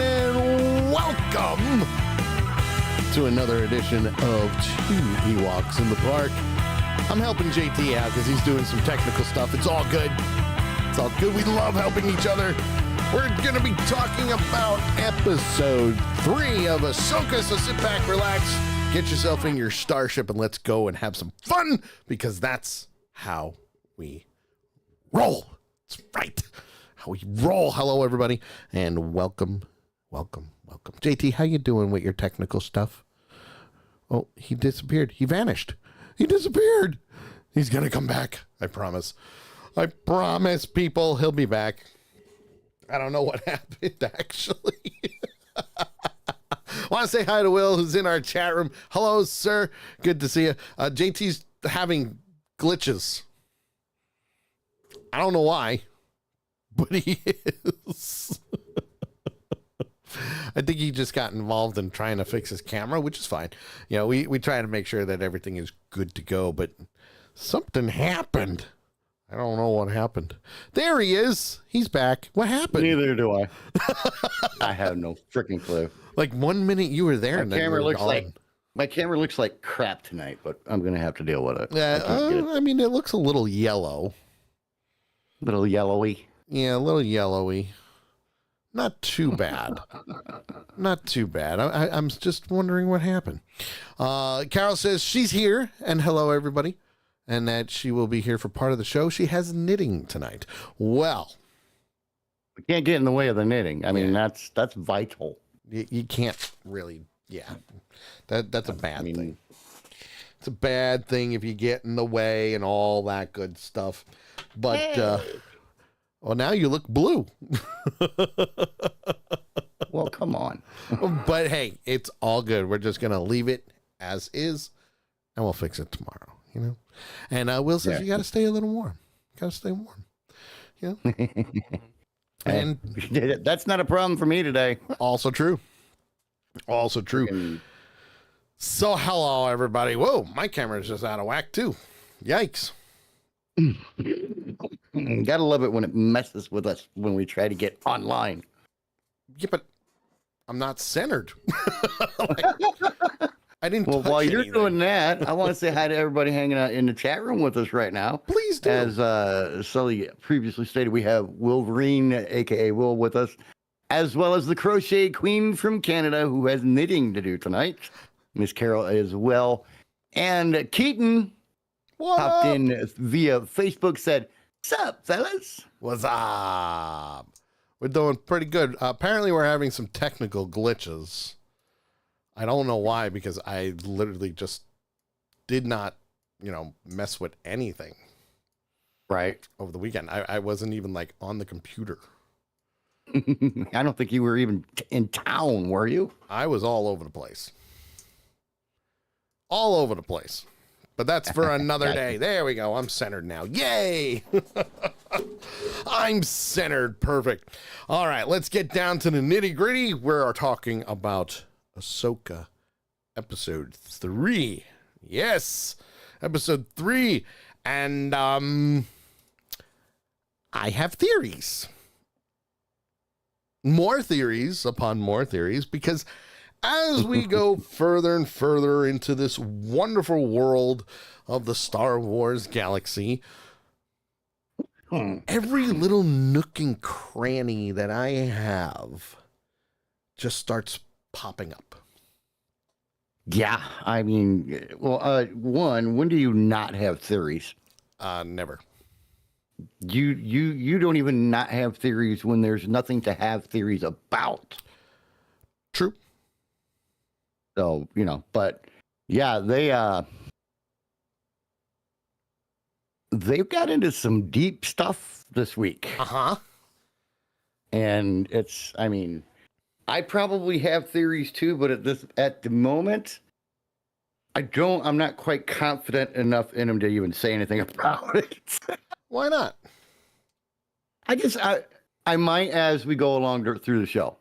and welcome to another edition of Two Ewoks in the Park. I'm helping JT out because he's doing some technical stuff. It's all good. It's all good. We love helping each other. We're going to be talking about episode 3 of Ahsoka, so sit back, relax, get yourself in your starship, and let's go and have some fun, because that's how we roll. That's right. How we roll. Hello, everybody, and welcome. JT, how you doing with your technical stuff? Oh, he disappeared. He vanished. He disappeared. He's going to come back. I promise. I promise, people. He'll be back. I don't know what happened, actually. Want to say hi to Will, who's in our chat room. Hello, sir. Good to see you. JT's having glitches. I don't know why, but he is. I think he just got involved in trying to fix his camera, which is fine. You know, we try to make sure that everything is good to go, but something happened. I don't know what happened. There he is. He's back. What happened? Neither do I. I have no freaking clue. Like 1 minute you were there, and then my camera looks like crap tonight, but I'm gonna have to deal with it. I mean, it looks a little yellow. Little yellowy. Yeah, a little yellowy. Not too bad. Not too bad. I'm just wondering what happened. Carol says she's here, and hello, everybody, and that she will be here for part of the show. She has knitting tonight. Well, we can't get in the way of the knitting. I mean, that's vital. You can't really. Yeah, that's a bad thing. It's a bad thing if you get in the way and all that good stuff. But well, now you look blue. Well, come on. But hey, it's all good. We're just gonna leave it as is, and we'll fix it tomorrow. You know. And Will says you got to stay a little warm. Got to stay warm. You know. And that's not a problem for me today. Also true. Also true. So hello, everybody. Whoa, my camera's just out of whack too. Yikes. Gotta love it when it messes with us when we try to get online. Yeah, but I'm not centered. I didn't. Well, while you're doing that, I want to say hi to everybody hanging out in the chat room with us right now. Please do. As Sully previously stated, we have Wolverine, aka Will, with us, as well as the Crochet Queen from Canada, who has knitting to do tonight. Miss Carol as well, and Keaton popped in via Facebook. Said, "Sup, fellas? What's up? We're doing pretty good. Apparently, we're having some technical glitches. I don't know why, because I literally just did not, mess with anything. Right. Over the weekend. I wasn't even like on the computer. I don't think you were even in town, were you? I was all over the place. All over the place. But that's for another day. There we go. I'm centered now. Yay! I'm centered. Perfect. All right, let's get down to the nitty gritty. We're talking about Ahsoka, episode 3. Yes, episode 3. And I have theories. More theories upon more theories, because as we go further and further into this wonderful world of the Star Wars galaxy, every little nook and cranny that I have just starts popping up. Yeah, I mean, well, when do you not have theories? Never. You don't even not have theories when there's nothing to have theories about. True. So, but yeah, they've got into some deep stuff this week. Uh-huh. And I probably have theories too, but at the moment, I'm not quite confident enough in them to even say anything about it. Why not? I might as we go along through the show.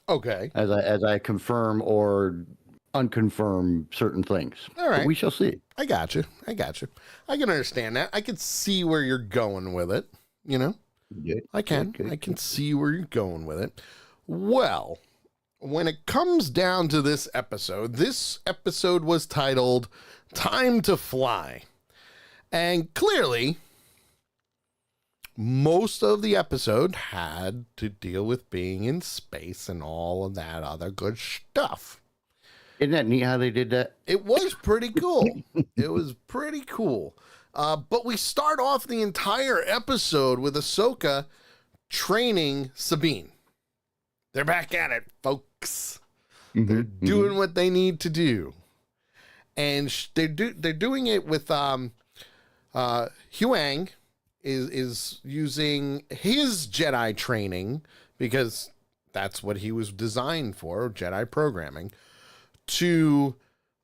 Okay. As I confirm or unconfirm certain things. All right. But we shall see. I got you. I can understand that. I can see where you're going with it, Good. I can. Good. I can see where you're going with it. Well, when it comes down to this episode was titled Time to Fly. And clearly, most of the episode had to deal with being in space and all of that other good stuff. Isn't that neat how they did that? It was pretty cool. It was pretty cool. But we start off the entire episode with Ahsoka training Sabine. They're back at it, folks. They're doing what they need to do. And they're doing it with Huang is using his Jedi training, because that's what he was designed for, Jedi programming, to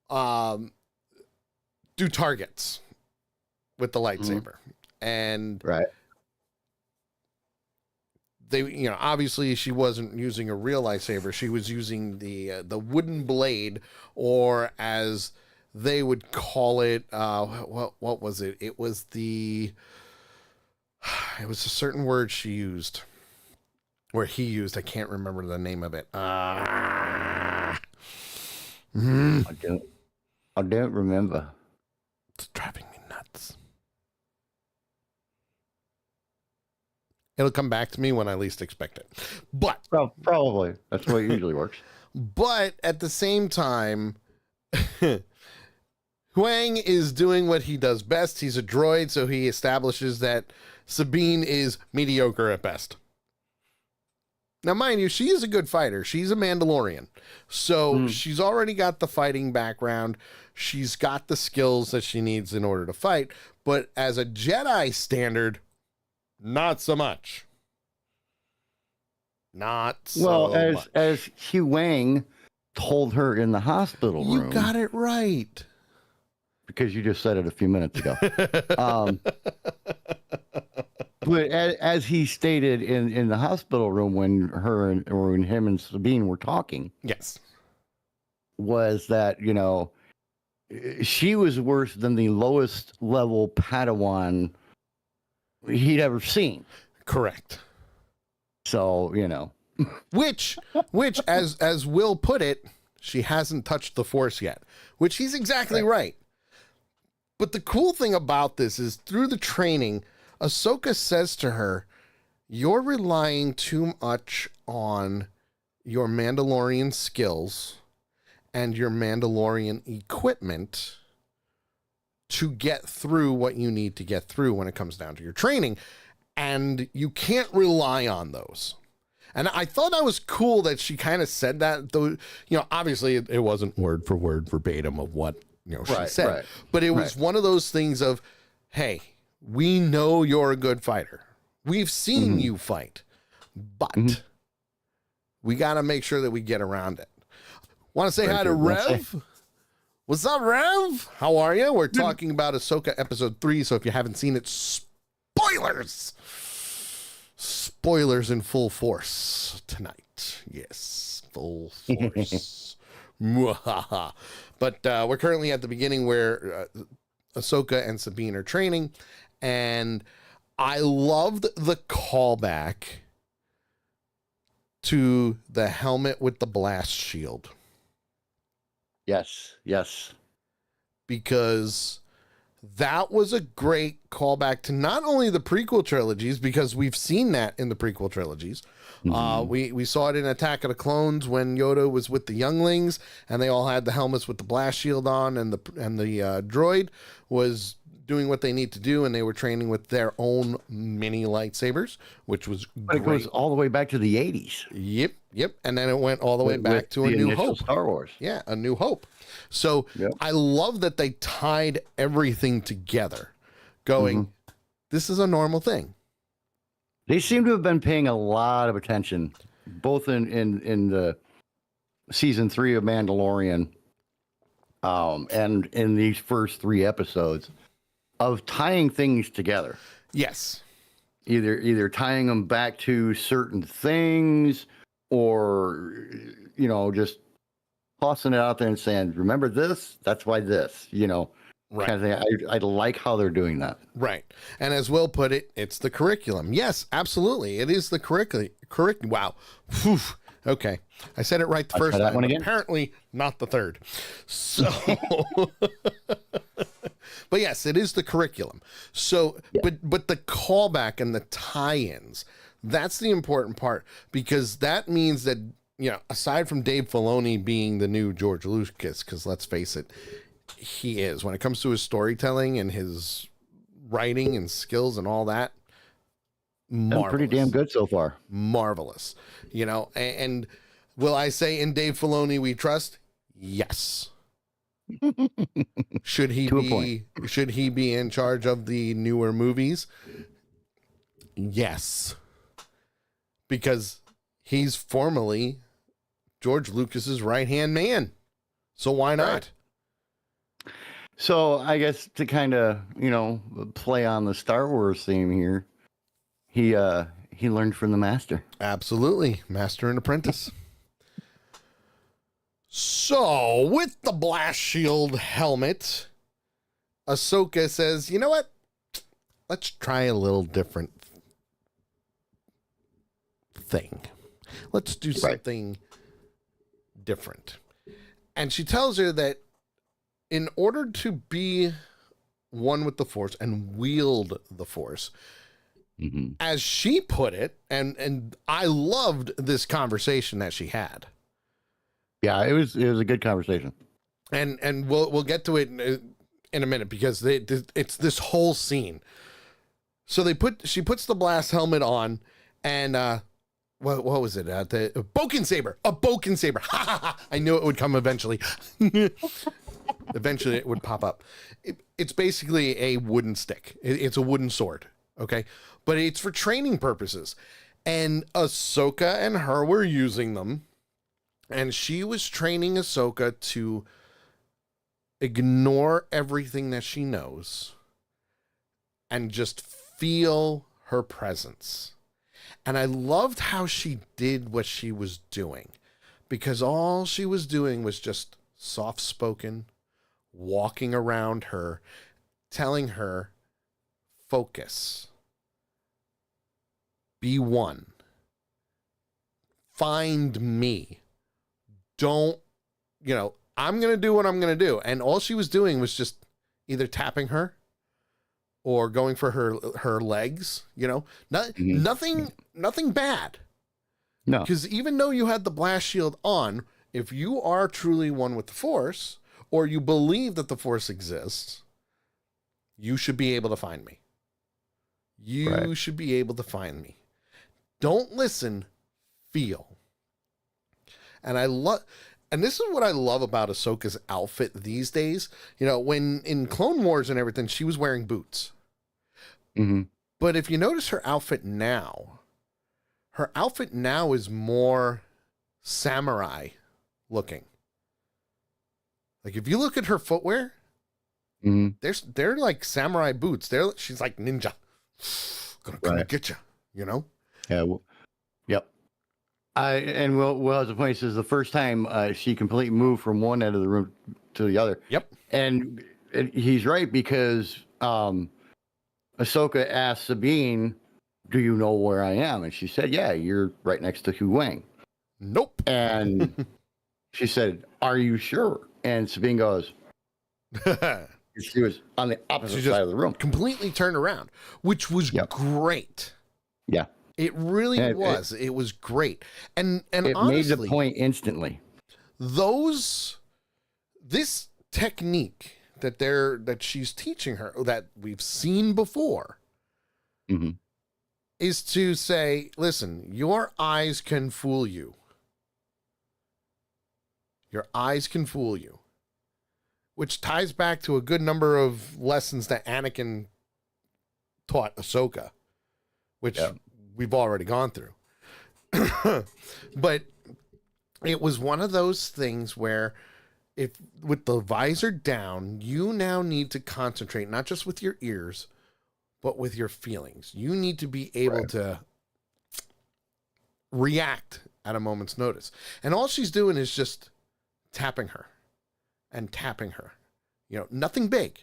do targets with the lightsaber. And Right. they, you know, obviously she wasn't using a real lightsaber. She was using the wooden blade, or as they would call it, what was it? It was a certain word she used, or he used. I can't remember the name of it. I don't remember. It's driving me nuts. It'll come back to me when I least expect it. But Well, probably. That's the way it usually works. But at the same time, Huang is doing what he does best. He's a droid, so he establishes that Sabine is mediocre at best. Now, mind you, she is a good fighter. She's a Mandalorian. So she's already got the fighting background. She's got the skills that she needs in order to fight. But as a Jedi standard, not so much. Not so much. As Hugh Wang told her in the hospital room. You got it right. Because you just said it a few minutes ago. But as he stated in the hospital room when when him and Sabine were talking, Yes. was that, you know, she was worse than the lowest level Padawan he'd ever seen. Correct. So, you know. Which as Will put it, she hasn't touched the Force yet, which he's exactly right. But the cool thing about this is through the training, Ahsoka says to her, you're relying too much on your Mandalorian skills and your Mandalorian equipment to get through what you need to get through when it comes down to your training. And you can't rely on those. And I thought that was cool that she kind of said that, though, you know, obviously it wasn't word for word verbatim of what, you know, she said, right. but it was one of those things of, hey, we know you're a good fighter. We've seen you fight, but we got to make sure that we get around it. Want to say hi to Rev? What's up, Rev? How are you? We're talking about Ahsoka episode 3. So if you haven't seen it, spoilers in full force tonight. Yes, full force. But we're currently at the beginning where Ahsoka and Sabine are training, and I loved the callback to the helmet with the blast shield. Yes. Because that was a great callback to not only the prequel trilogies, because we've seen that in the prequel trilogies. We saw it in Attack of the Clones when Yoda was with the younglings and they all had the helmets with the blast shield on, and the droid was doing what they need to do, and they were training with their own mini lightsabers, which was great. It goes all the way back to the 80s. Yep. And then it went all the way back to A New Hope. Star Wars. Yeah, A New Hope. So I love that they tied everything together, going, this is a normal thing. They seem to have been paying a lot of attention, both in the season 3 of Mandalorian, and in these first 3 episodes, of tying things together. Yes. Either tying them back to certain things, or, you know, just tossing it out there and saying, remember this? That's why this, you know. Right. Kind of thing. I like how they're doing that. Right. And as Will put it, it's the curriculum. Yes, absolutely. It is the curriculum. Wow. Whew. Okay. I said it right the first try that time. one again. Apparently not the third. So, but yes, it is the curriculum. So, Yeah. but the callback and the tie-ins, that's the important part, because that means that, you know, aside from Dave Filoni being the new George Lucas, because let's face it, he is, when it comes to his storytelling and his writing and skills and all that, marvelous. Pretty damn good so far. Marvelous. You know, and will I say in Dave Filoni we trust? Yes. Should he be in charge of the newer movies? Yes. Because he's formerly George Lucas's right-hand man. So why not? Right. So I guess to kind of, you know, play on the Star Wars theme here, he learned from the master. Absolutely. Master and apprentice. So, with the blast shield helmet, Ahsoka says, you know what? Let's try a little different thing. Let's do something different. And she tells her that in order to be one with the Force and wield the Force, as she put it, and I loved this conversation that she had. Yeah, it was a good conversation. And we'll get to it in a minute, because it's this whole scene. So she puts the blast helmet on, and what was it? The Boken Saber, a Boken Saber. Ha ha ha! I knew it would come eventually. Eventually, it would pop up. It's basically a wooden stick. It's a wooden sword. Okay, but it's for training purposes, and Ahsoka and her were using them, and she was training Ahsoka to ignore everything that she knows and just feel her presence. And I loved how she did what she was doing, because all she was doing was just soft-spoken, walking around her, telling her, focus, be one, find me, don't, you know, I'm going to do what I'm going to do. And all she was doing was just either tapping her or going for her legs, you know, nothing bad. No. Because even though you had the blast shield on, if you are truly one with the Force, or you believe that the Force exists, you should be able to find me. You should be able to find me. Don't listen, feel. And and this is what I love about Ahsoka's outfit these days. You know, when in Clone Wars and everything, she was wearing boots. But if you notice her outfit now is more samurai looking. Like, if you look at her footwear, they're like samurai boots. She's like ninja. Gonna come get you, you know? Yeah. Yep. And Will has a point. This is the first time she completely moved from one end of the room to the other. Yep. And he's right, because Ahsoka asked Sabine, do you know where I am? And she said, yeah, you're right next to Hu Wang. Nope. And she said, are you sure? And Sabine goes, she was on the opposite side of the room. Completely turned around, which was great. Yeah. It really was. It was great. And it honestly, made the point instantly. This technique that she's teaching her, that we've seen before, is to say, listen, your eyes can fool you. Your eyes can fool you. Which ties back to a good number of lessons that Anakin taught Ahsoka, which we've already gone through. But it was one of those things where, if with the visor down, you now need to concentrate, not just with your ears, but with your feelings. You need to be able to react at a moment's notice. And all she's doing is just tapping her and tapping her, you know, nothing big.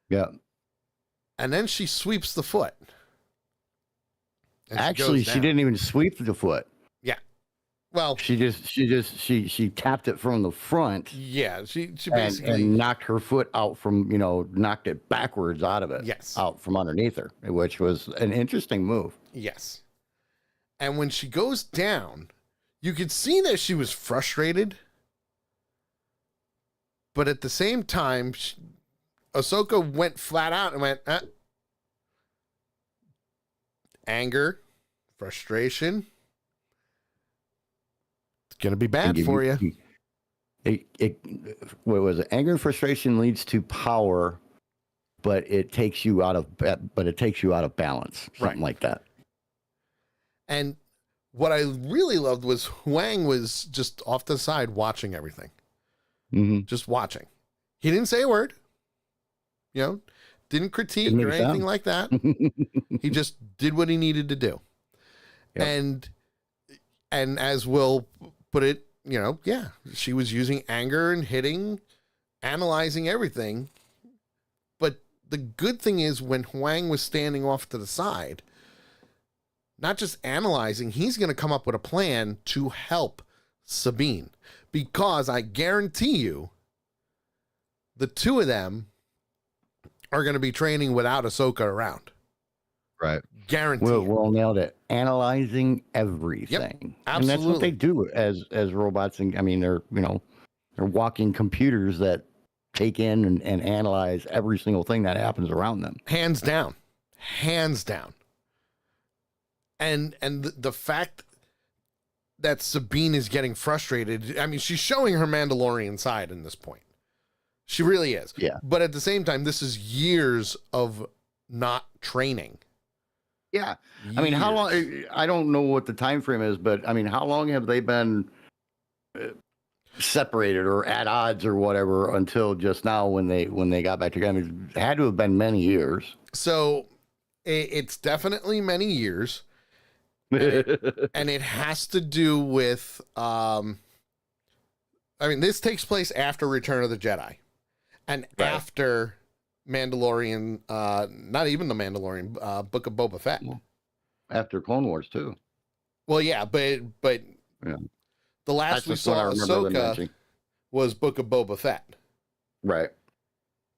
Yeah. And then she sweeps the foot. Actually, she didn't even sweep the foot. Yeah. Well, she tapped it from the front yeah, she and, basically knocked her foot out from, knocked it backwards out of it. Yes. Out from underneath her, which was an interesting move. Yes. And when she goes down, you could see that she was frustrated. But at the same time, Ahsoka went flat out and went, anger, frustration. It's going to be bad for you. What was it? Anger and frustration leads to power, but it takes you out of balance. Something like that. And what I really loved was Huang was just off to the side watching everything. Mm-hmm. Just watching. He didn't say a word. Didn't critique or anything like that. He just did what he needed to do. Yep. And as Will put it, she was using anger and hitting, analyzing everything. But the good thing is when Huang was standing off to the side, not just analyzing, he's going to come up with a plan to help Sabine. Because I guarantee you, the two of them are going to be training without Ahsoka around. Right. Guaranteed. Will nailed it. Analyzing everything. Yep, absolutely. And that's what they do as robots. And I mean, they're walking computers that take in and analyze every single thing that happens around them. Hands down. And the fact that Sabine is getting frustrated, I mean, she's showing her Mandalorian side in this point. She really is. Yeah. But at the same time, this is years of not training. Yeah. I mean, how long, I don't know what the time frame is, but I mean, how long have they been separated or at odds or whatever until just now when they got back together? I mean, it had to have been many years. So it's definitely many years. And it has to do with, this takes place after Return of the Jedi and after Mandalorian, not even the Mandalorian, Book of Boba Fett. After Clone Wars too. Well, yeah, but yeah. The last we saw Ahsoka was Book of Boba Fett. Right.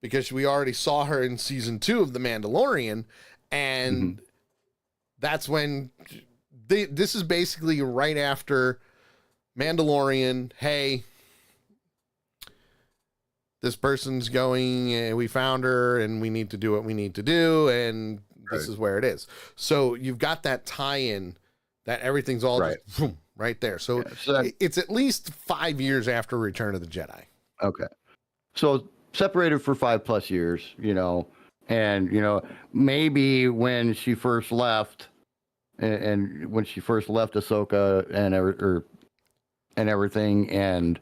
Because we already saw her in season 2 of The Mandalorian, and that's when this is basically right after Mandalorian. Hey, this person's going, we found her and we need to do what we need to do. And this is where it is. So you've got that tie-in that everything's all just, boom, right there. So, it's at least 5 years after Return of the Jedi. Okay. So separated for 5+ years, and, maybe when she first left and when she first left Ahsoka and everything, and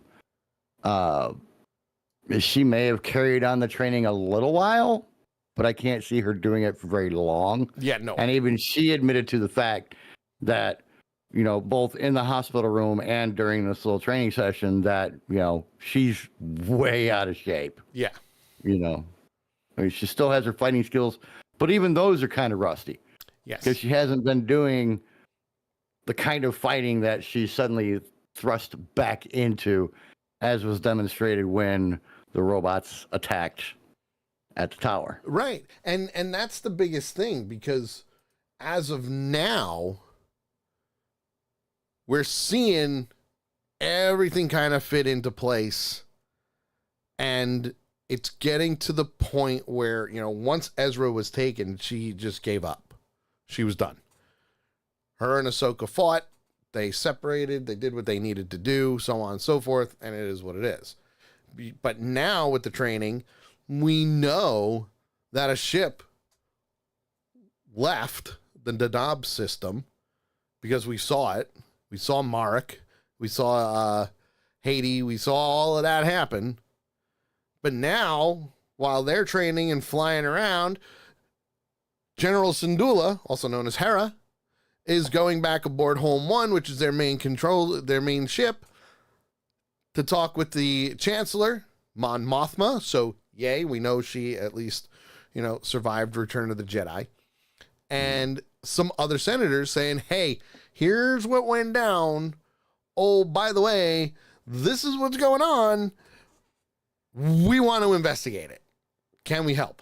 she may have carried on the training a little while, but I can't see her doing it for very long. Yeah, no. And even she admitted to the fact that, both in the hospital room and during this little training session that, she's way out of shape. Yeah. I mean, she still has her fighting skills, but even those are kind of rusty. Yes. Because she hasn't been doing the kind of fighting that she suddenly thrust back into, as was demonstrated when the robots attacked at the tower. Right. And that's the biggest thing, because as of now, we're seeing everything kind of fit into place, and it's getting to the point where, once Ezra was taken, she just gave up. She was done. Her and Ahsoka fought. They separated. They did what they needed to do, so on and so forth, and it is what it is. But now with the training, we know that a ship left the Dadab system because we saw it. We saw Marek. We saw Haiti. We saw all of that happen. But now, while they're training and flying around, General Syndulla, also known as Hera, is going back aboard Home 1, which is their main ship, to talk with the Chancellor, Mon Mothma. So, yay, we know she at least, survived Return of the Jedi. And some other senators saying, hey, here's what went down oh, by the way, this is what's going on. We want to investigate it. Can we help?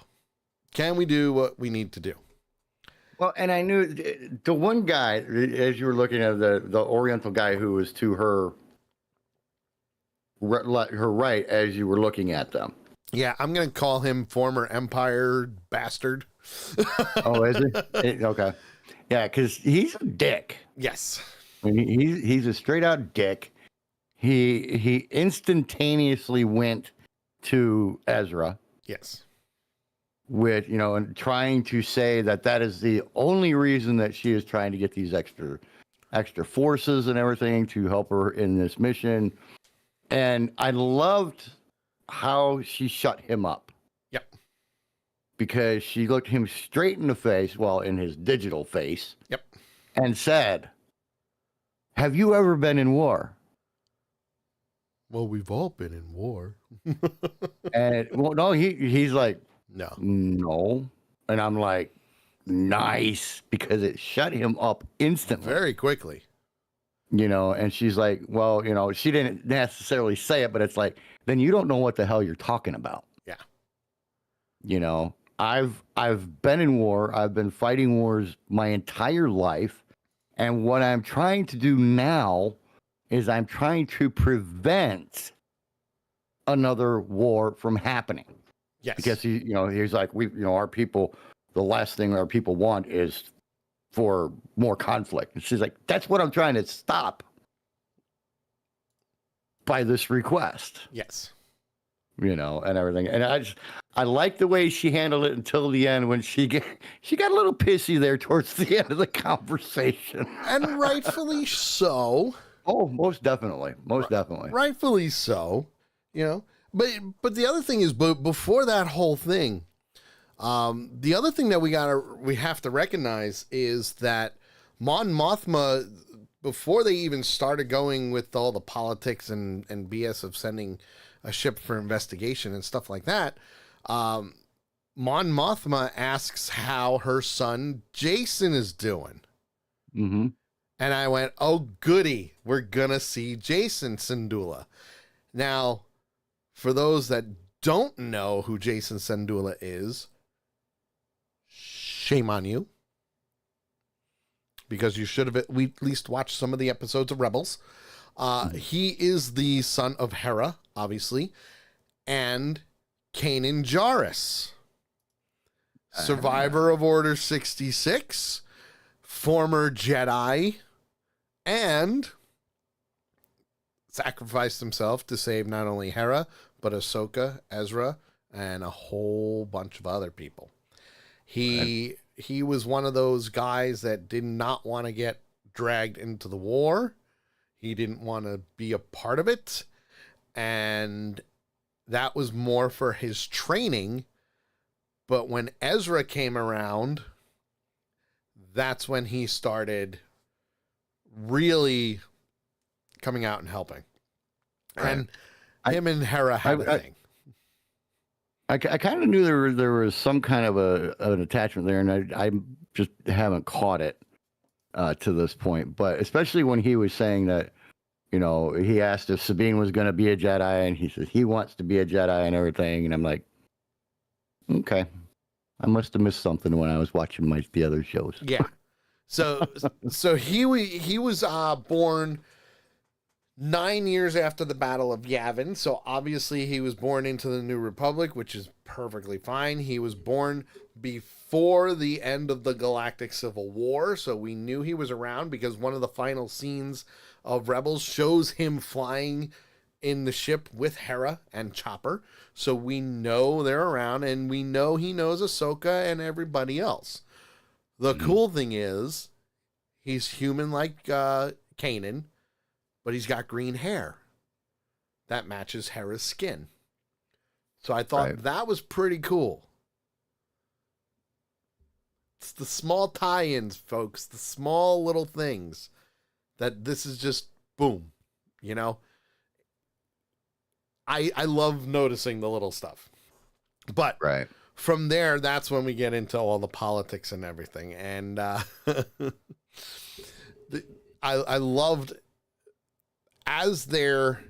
Can we do what we need to do? Well, and I knew the one guy, as you were looking at the Oriental guy who was to her right as you were looking at them. Yeah, I'm going to call him former Empire bastard. Oh, is he? Okay. Yeah, because he's a dick. Yes. I mean, he's a straight out dick. He instantaneously went to Ezra. Yes. With, and trying to say that is the only reason that she is trying to get these extra forces and everything to help her in this mission. And I loved how she shut him up. Yep. Because she looked him straight in the face, well, in his digital face. Yep. And said, "Have you ever been in war?" Well, we've all been in war. And well, no, he's like, no. And I'm like, nice, because it shut him up instantly. Very quickly. And she's like, well, she didn't necessarily say it, but it's like, then you don't know what the hell you're talking about. Yeah. I've been in war. I've been fighting wars my entire life. And what I'm trying to do now is I'm trying to prevent another war from happening. Yes. Because he's like, our people, the last thing our people want is for more conflict. And she's like, that's what I'm trying to stop by this request. Yes. And everything. And I like the way she handled it until the end when she got a little pissy there towards the end of the conversation. And rightfully so. Oh, most definitely. Most definitely. Rightfully so. But the other thing is, before that whole thing, the other thing that we have to recognize is that Mon Mothma, before they even started going with all the politics and BS of sending a ship for investigation and stuff like that, Mon Mothma asks how her son Jason is doing. Mm-hmm. And I went, oh, goody, we're going to see Jason Syndulla. Now, for those that don't know who Jason Syndulla is, shame on you. Because you should have at least watched some of the episodes of Rebels. He is the son of Hera, obviously, and Kanan Jarrus. Survivor of Order 66, former Jedi, and sacrificed himself to save not only Hera, but Ahsoka, Ezra, and a whole bunch of other people. He was one of those guys that did not want to get dragged into the war. He didn't want to be a part of it. And that was more for his training. But when Ezra came around, that's when he started really coming out and helping. And him and Hera had a thing. I kind of knew there was some kind of an attachment there, and I just haven't caught it to this point. But especially when he was saying that, he asked if Sabine was going to be a Jedi, and he says he wants to be a Jedi and everything. And I'm like, okay, I must have missed something when I was watching the other shows. Yeah. So he was born 9 years after the Battle of Yavin. So obviously he was born into the New Republic, which is perfectly fine. He was born before the end of the Galactic Civil War. So we knew he was around because one of the final scenes of Rebels shows him flying in the ship with Hera and Chopper. So we know they're around, and we know he knows Ahsoka and everybody else. The cool thing is he's human like Kanan, but he's got green hair that matches Hera's skin. So I thought that was pretty cool. It's the small tie-ins, folks, the small little things that this is just boom, I love noticing the little stuff. But from there, that's when we get into all the politics and everything. And I loved as they're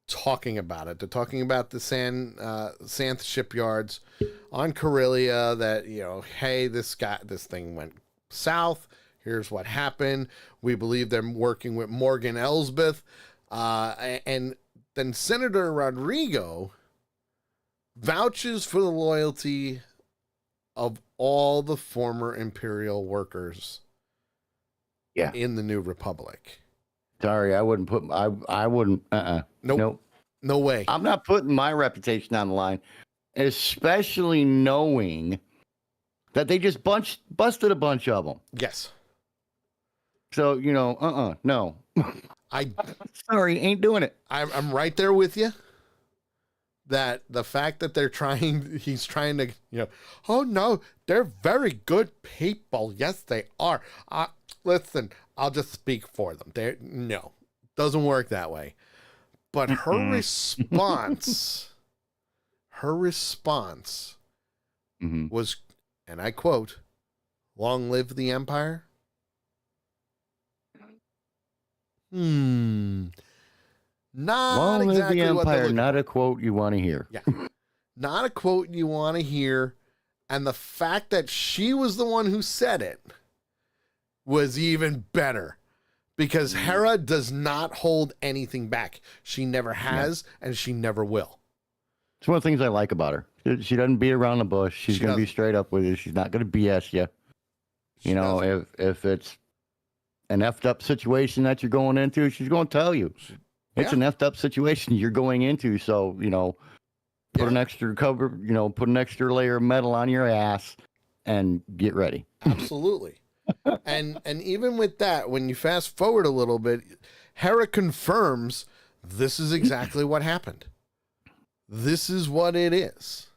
talking about it, they're talking about the Santh shipyards on Corellia that, hey, this thing went south. Here's what happened. We believe they're working with Morgan Elsbeth. And then Senator Rodrigo vouches for the loyalty of all the former Imperial workers in the New Republic. Sorry, I wouldn't put, I wouldn't, Nope. No way. I'm not putting my reputation on the line, especially knowing that they just busted a bunch of them. Yes. So, no. Sorry, ain't doing it. I'm right there with you. That the fact that he's trying to, oh no, they're very good people. Yes, they are. Listen, I'll just speak for them. No, doesn't work that way. But her response was, and I quote, "Long live the Empire." Not Long exactly live the what Empire, not a quote you want to hear. Yeah. Not a quote you want to hear. And the fact that she was the one who said it was even better. Because Hera does not hold anything back. She never has, and she never will. It's one of the things I like about her. She doesn't beat around the bush. She's going to be straight up with you. She's not going to BS you. If it's an effed up situation that you're going into, she's going to tell you. It's an effed up situation you're going into. So, put an extra cover, put an extra layer of metal on your ass and get ready. Absolutely. and even with that, when you fast forward a little bit, Hera confirms this is exactly what happened. This is what it is.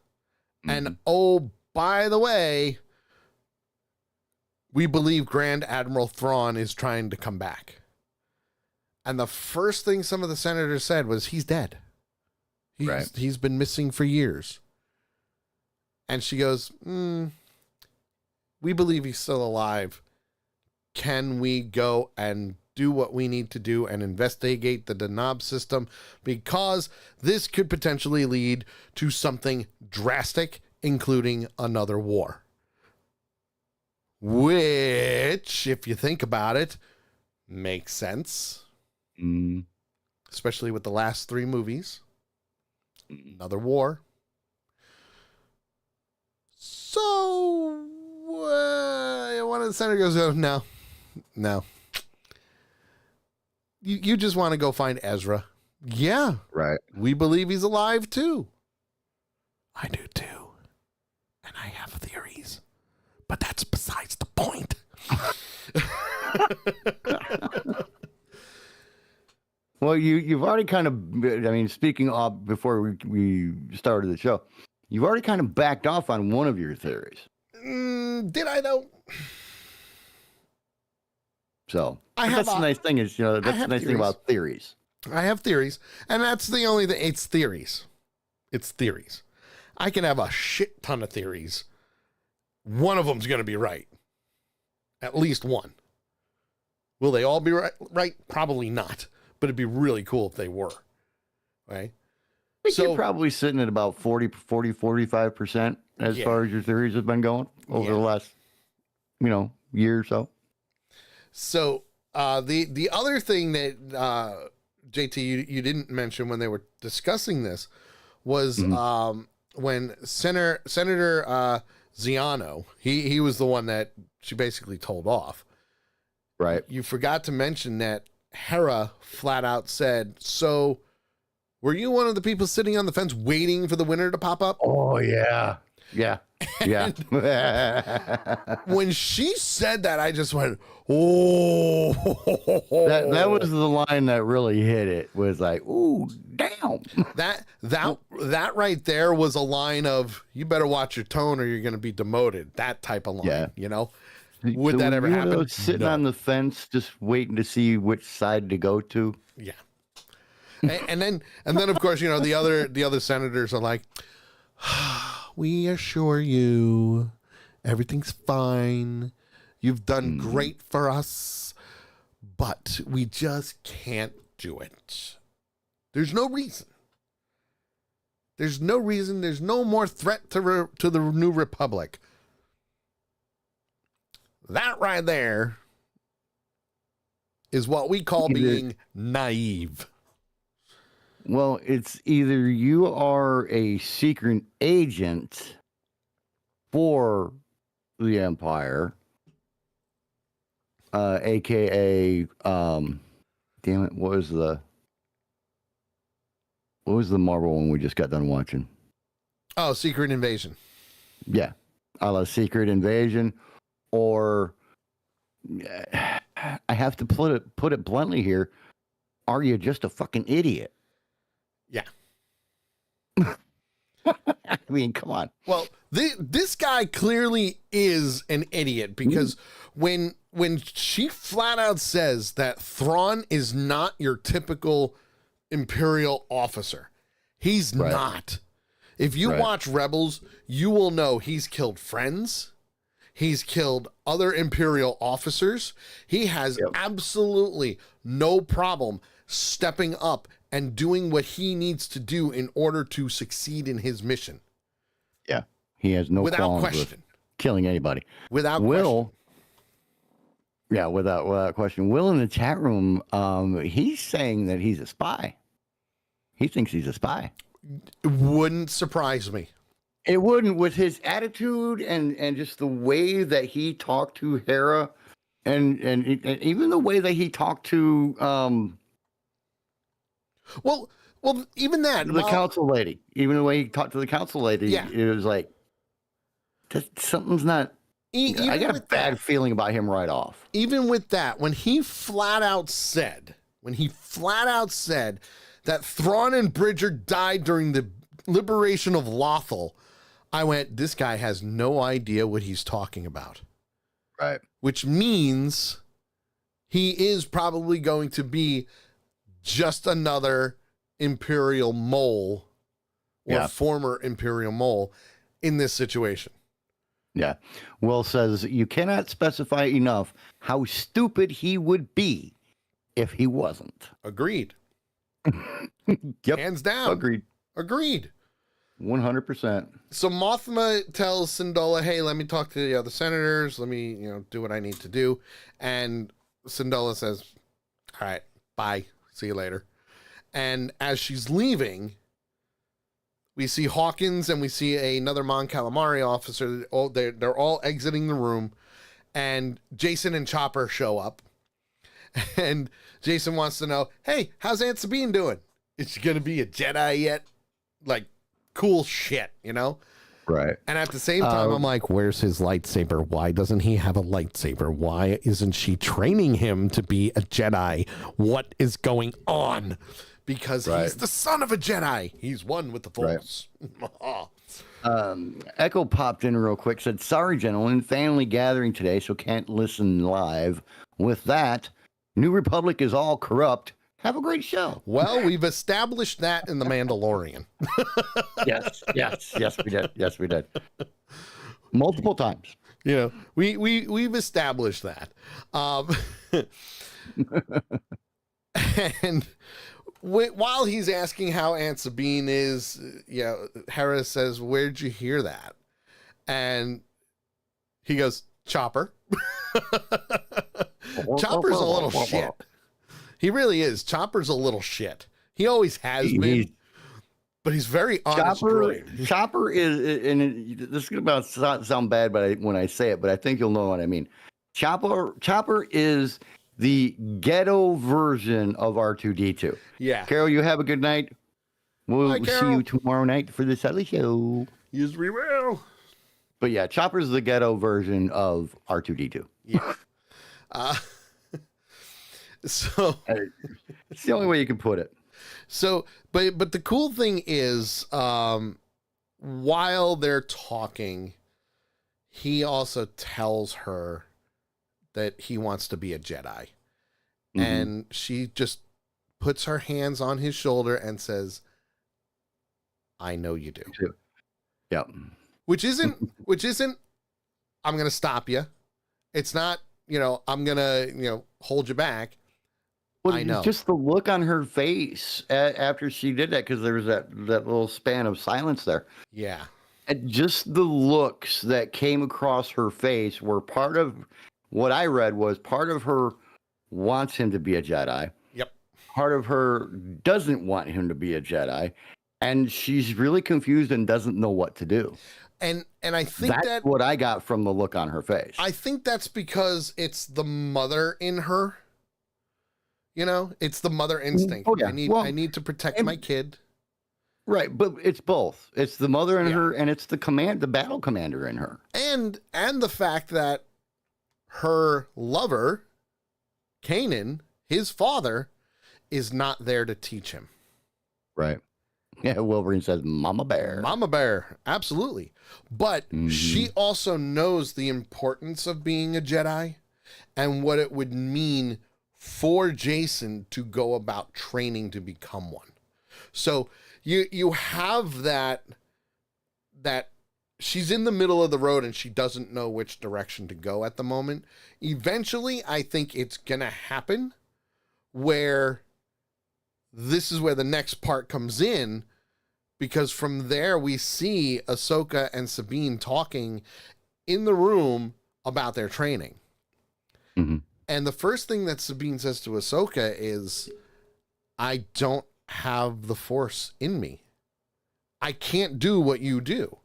And oh, by the way, we believe Grand Admiral Thrawn is trying to come back. And the first thing some of the senators said was, he's dead. He's been missing for years. And she goes, we believe he's still alive. Can we go and do what we need to do and investigate the Denab system? Because this could potentially lead to something drastic, including another war. Which, if you think about it, makes sense. Especially with the last 3 movies. Another war. So, one of the senators goes, oh, no. You just want to go find Ezra. Yeah. Right. We believe he's alive, too. I do, too. And I have theories. But that's besides the point. Well, you've already kind of, speaking of before we started the show, you've already kind of backed off on one of your theories. Did I though? So that's the nice thing is, that's the nice thing about theories. I have theories, and that's the only thing. It's theories. It's theories. I can have a shit ton of theories. One of them's going to be right. At least one. Will they all be right? Probably not. But it'd be really cool if they were. Right? I think you're probably sitting at about 45% as far as your theories have been going over the last, year or so. So the other thing that JT you didn't mention when they were discussing this was when Senator Ziano, he was the one that she basically told off. Right. You forgot to mention that Hera flat out said, so were you one of the people sitting on the fence waiting for the winner to pop up? Oh, yeah. Yeah. Yeah. When she said that, I just went, oh. That was the line that really hit it, was like, ooh, damn. That right there was a line of, you better watch your tone or you're going to be demoted. That type of line, Would that ever happen? Sitting on the fence, just waiting to see which side to go to. Yeah. and then of course, the other senators are like, we assure you everything's fine. You've done great for us, but we just can't do it. There's no reason. There's no reason. There's no more threat to the New Republic. That right there is what we call being naive. Well, it's either you are a secret agent for the Empire, aka, damn it, what was the Marvel one we just got done watching? Oh, Secret Invasion. Yeah, a la Secret Invasion, or I have to put it bluntly here. Are you just a fucking idiot? Yeah. I mean, come on. Well, this guy clearly is an idiot because when she flat out says that Thrawn is not your typical Imperial officer, he's not. If you watch Rebels, you will know he's killed friends. He's killed other Imperial officers. He has absolutely no problem stepping up and doing what he needs to do in order to succeed in his mission. Yeah. He has no without qualms question. with killing anybody. Without Will, question. Yeah, without question. Will in the chat room, he's saying that he's a spy. He thinks he's a spy. It wouldn't surprise me. It wouldn't, with his attitude and just the way that he talked to Hera, and even the way that he talked to Well, even that, the council lady, even the way he talked to the council lady, it was like something's not. I got a bad feeling about him right off. Even with that, when he flat out said that Thrawn and Bridger died during the liberation of Lothal, I went, this guy has no idea what he's talking about. Right. Which means he is probably going to be just another Imperial mole or former Imperial mole in this situation. Yeah. Will says, you cannot specify enough how stupid he would be if he wasn't. Agreed. Yep. Hands down. Agreed. 100%. So Mothma tells Syndulla, hey, let me talk to the other senators. Let me, do what I need to do. And Syndulla says, all right, bye. See you later. And as she's leaving, we see Hawkins and we see another Mon Calamari officer. Oh, they're all exiting the room. And Jason and Chopper show up. And Jason wants to know, hey, how's Aunt Sabine doing? Is she going to be a Jedi yet? Like, cool shit, Right. And at the same time, I'm like, where's his lightsaber? Why doesn't he have a lightsaber? Why isn't she training him to be a Jedi? What is going on? Because he's the son of a Jedi. He's one with the Force. Echo popped in real quick, said, sorry, gentlemen, family gathering today, so can't listen live. With that, New Republic is all corrupt. Have a great show. Well, we've established that in The Mandalorian. Yes, we did. Yes, we did. Multiple times. We've established that. And while he's asking how Aunt Sabine is, Hera says, where'd you hear that? And he goes, Chopper. Chopper's a little shit. He really is. Chopper's a little shit. He always has been, but he's very honest. Chopper is, and this is about to sound bad, but when I say it, but I think you'll know what I mean. Chopper is the ghetto version of R2-D2. Yeah. Carol, you have a good night. We'll see you tomorrow night for the Sally Show. Yes, we will. But yeah, Chopper's the ghetto version of R2-D2. Yeah. So it's the only way you can put it. So, but the cool thing is, while they're talking, he also tells her that he wants to be a Jedi. Mm-hmm. And she just puts her hands on his shoulder and says, I know you do. Yep. Which isn't, I'm going to stop you. It's not, I'm going to, hold you back. Well, I know. just the look on her face after she did that, because there was that little span of silence there. Yeah. And just the looks that came across her face were part of what I read was part of her wants him to be a Jedi. Yep. Part of her doesn't want him to be a Jedi. And she's really confused and doesn't know what to do. And I think that's what I got from the look on her face. I think that's because it's the mother in her. You know, it's the mother instinct. Oh, yeah. I need to protect my kid. Right, but it's both. It's the mother in her, and it's the battle commander in her. And the fact that her lover, Kanan, his father, is not there to teach him. Right. Yeah, Wolverine says, Mama Bear. Mama Bear, absolutely. But she also knows the importance of being a Jedi and what it would mean for Jason to go about training to become one. So you have that she's in the middle of the road and she doesn't know which direction to go at the moment. Eventually, I think it's going to happen where this is where the next part comes in, because from there we see Ahsoka and Sabine talking in the room about their training. Mm-hmm. And the first thing that Sabine says to Ahsoka is, I don't have the Force in me. I can't do what you do.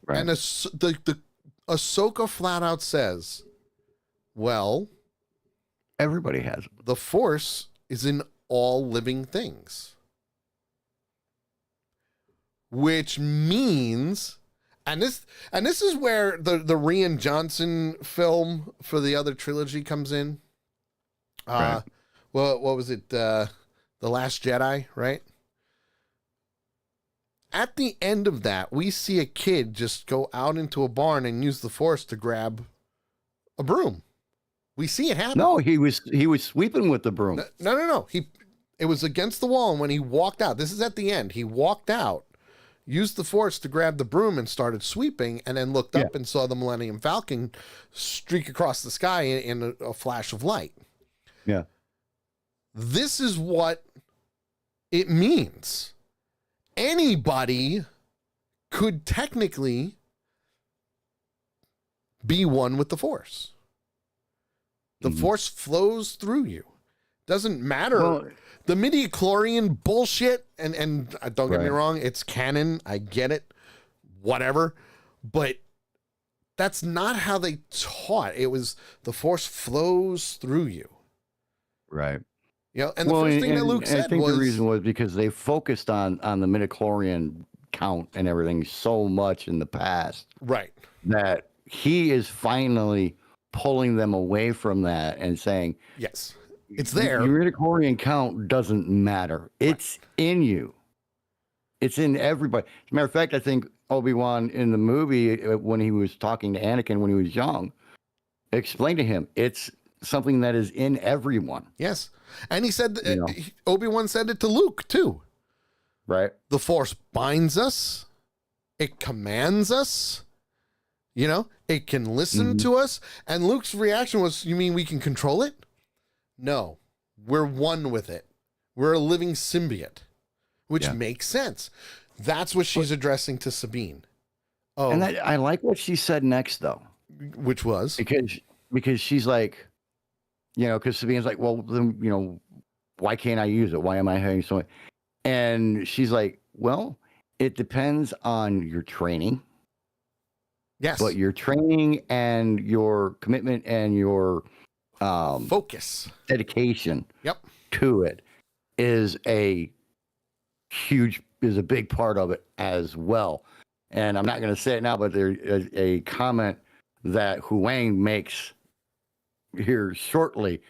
Right. And the Ahsoka flat out says, well, everybody has it. The Force is in all living things. Which means, and this is where the Rian Johnson film for the other trilogy comes in. Right. Well, what was it? The Last Jedi, right? At the end of that, we see a kid just go out into a barn and use the Force to grab a broom. We see it happen. No, he was sweeping with the broom. No. It was against the wall, and when he walked out, this is at the end, he walked out, used the Force to grab the broom and started sweeping, and then looked up and saw the Millennium Falcon streak across the sky in a flash of light. Yeah. This is what it means. Anybody could technically be one with the Force. The Force flows through you. Doesn't matter. Well, the midichlorian bullshit, and don't get me wrong, it's canon. I get it. Whatever. But that's not how they taught. It was the Force flows through you. Right. You know, and the first thing that Luke said was... I think the reason was because they focused on the midichlorian count and everything so much in the past. Right. That he is finally pulling them away from that and saying... Yes. It's there. Your midichlorian count doesn't matter. It's in you. It's in everybody. As a matter of fact, I think Obi-Wan in the movie, when he was talking to Anakin when he was young, explained to him, it's something that is in everyone. Yes. And he said, Obi-Wan said it to Luke too. Right. The Force binds us. It commands us. You know, it can listen to us. And Luke's reaction was, you mean we can control it? No, we're one with it. We're a living symbiote, which makes sense. That's what she's addressing to Sabine. Oh, and I like what she said next, though. Which was? Because she's like, because Sabine's like, well, then, why can't I use it? Why am I having so much? And she's like, well, it depends on your training. Yes. But your training and your commitment and your focus, dedication to it is a big part of it as well. And I'm not going to say it now, but there is a comment that Huang makes here shortly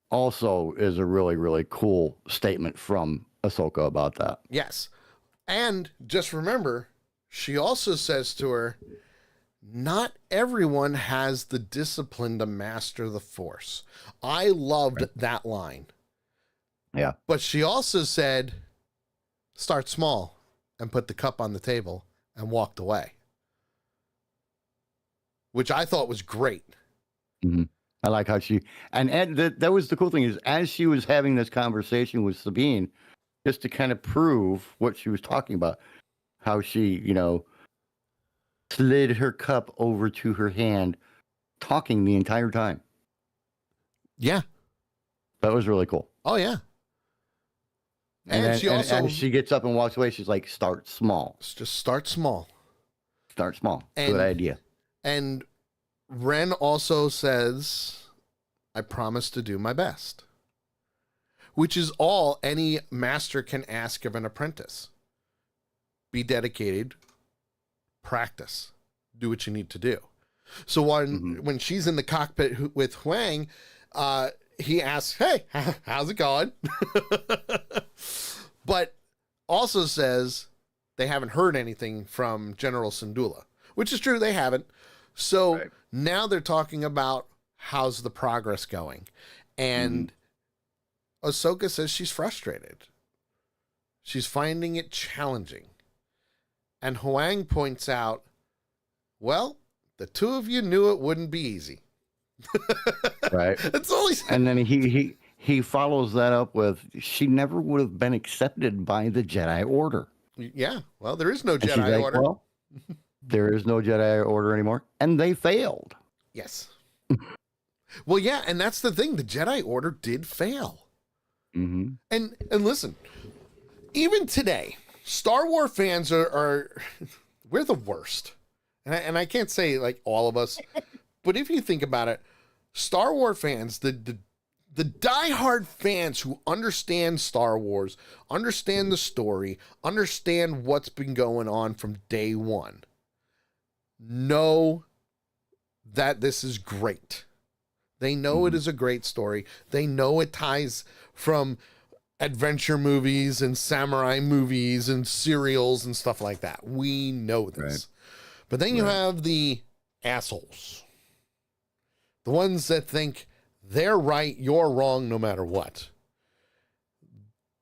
also is a really, really cool statement from Ahsoka about that. Yes. And just remember, she also says to her, not everyone has the discipline to master the Force. I loved that line. Yeah. But she also said, start small and put the cup on the table and walked away. Which I thought was great. Mm-hmm. I like how and that was the cool thing is as she was having this conversation with Sabine, just to kind of prove what she was talking about, how she, slid her cup over to her hand, talking the entire time. Yeah. That was really cool. Oh, yeah. And she also, as she gets up and walks away, she's like, start small. Just start small. Start small. Good idea. And Ren also says, I promise to do my best, which is all any master can ask of an apprentice. Be dedicated, practice, do what you need to do. So when she's in the cockpit with Huang, he asks, hey, how's it going? But also says they haven't heard anything from General Syndulla, which is true. They haven't. So now they're talking about how's the progress going. And Ahsoka says she's frustrated. She's finding it challenging. And Huang points out, well, the two of you knew it wouldn't be easy. Right. That's all he said. And then he follows that up with, she never would have been accepted by the Jedi Order. Yeah. Well, there is no Jedi like, Order. Well, there is no Jedi Order anymore. And they failed. Yes. Well, yeah. And that's the thing. The Jedi Order did fail. Mm-hmm. And listen, even today, Star Wars fans are we're the worst. And I can't say like all of us, but if you think about it, Star Wars fans, the diehard fans who understand Star Wars, understand the story, understand what's been going on from day one, know that this is great. They know it is a great story. They know it ties from adventure movies and samurai movies and serials and stuff like that. We know this. Right. But then you have the assholes. The ones that think they're right, you're wrong no matter what.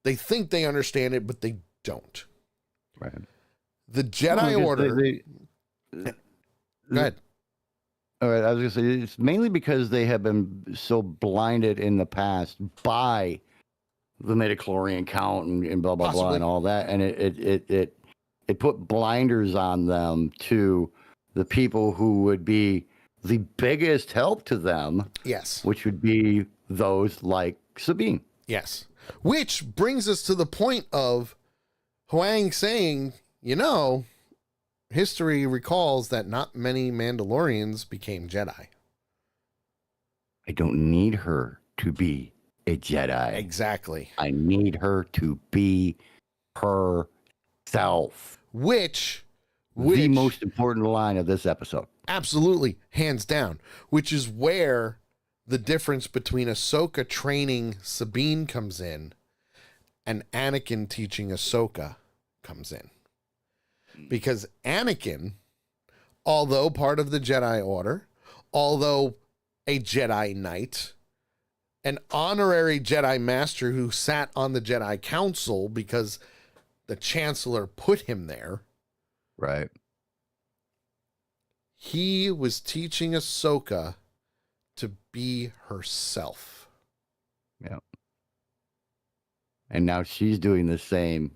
They think they understand it, but they don't. Right. The Jedi Order... Go ahead. All right, I was going to say, it's mainly because they have been so blinded in the past by the midichlorian count and blah, blah, blah, and all that. And it put blinders on them to the people who would be the biggest help to them. Yes. Which would be those like Sabine. Yes. Which brings us to the point of Huang saying, history recalls that not many Mandalorians became Jedi. I don't need her to be a Jedi. Exactly. I need her to be herself. Which the most important line of this episode. Absolutely, hands down. Which is where the difference between Ahsoka training Sabine comes in and Anakin teaching Ahsoka comes in. Because Anakin, although part of the Jedi Order, although a Jedi Knight, an honorary Jedi Master who sat on the Jedi Council because the Chancellor put him there. Right. He was teaching Ahsoka to be herself. Yeah. And now she's doing the same.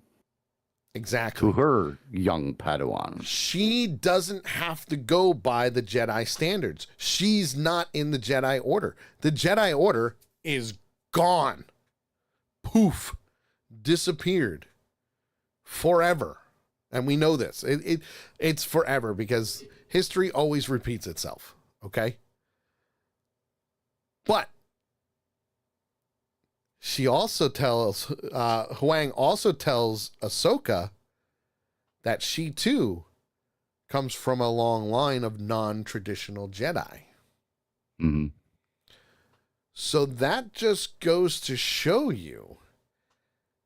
Exactly. To her young Padawan. She doesn't have to go by the Jedi standards. She's not in the Jedi Order. The Jedi Order is gone. Poof. Disappeared. Forever. And we know this. It's forever because history always repeats itself. Okay? But she also tells, Huang also tells Ahsoka that she too comes from a long line of non-traditional Jedi. Mm-hmm. So that just goes to show you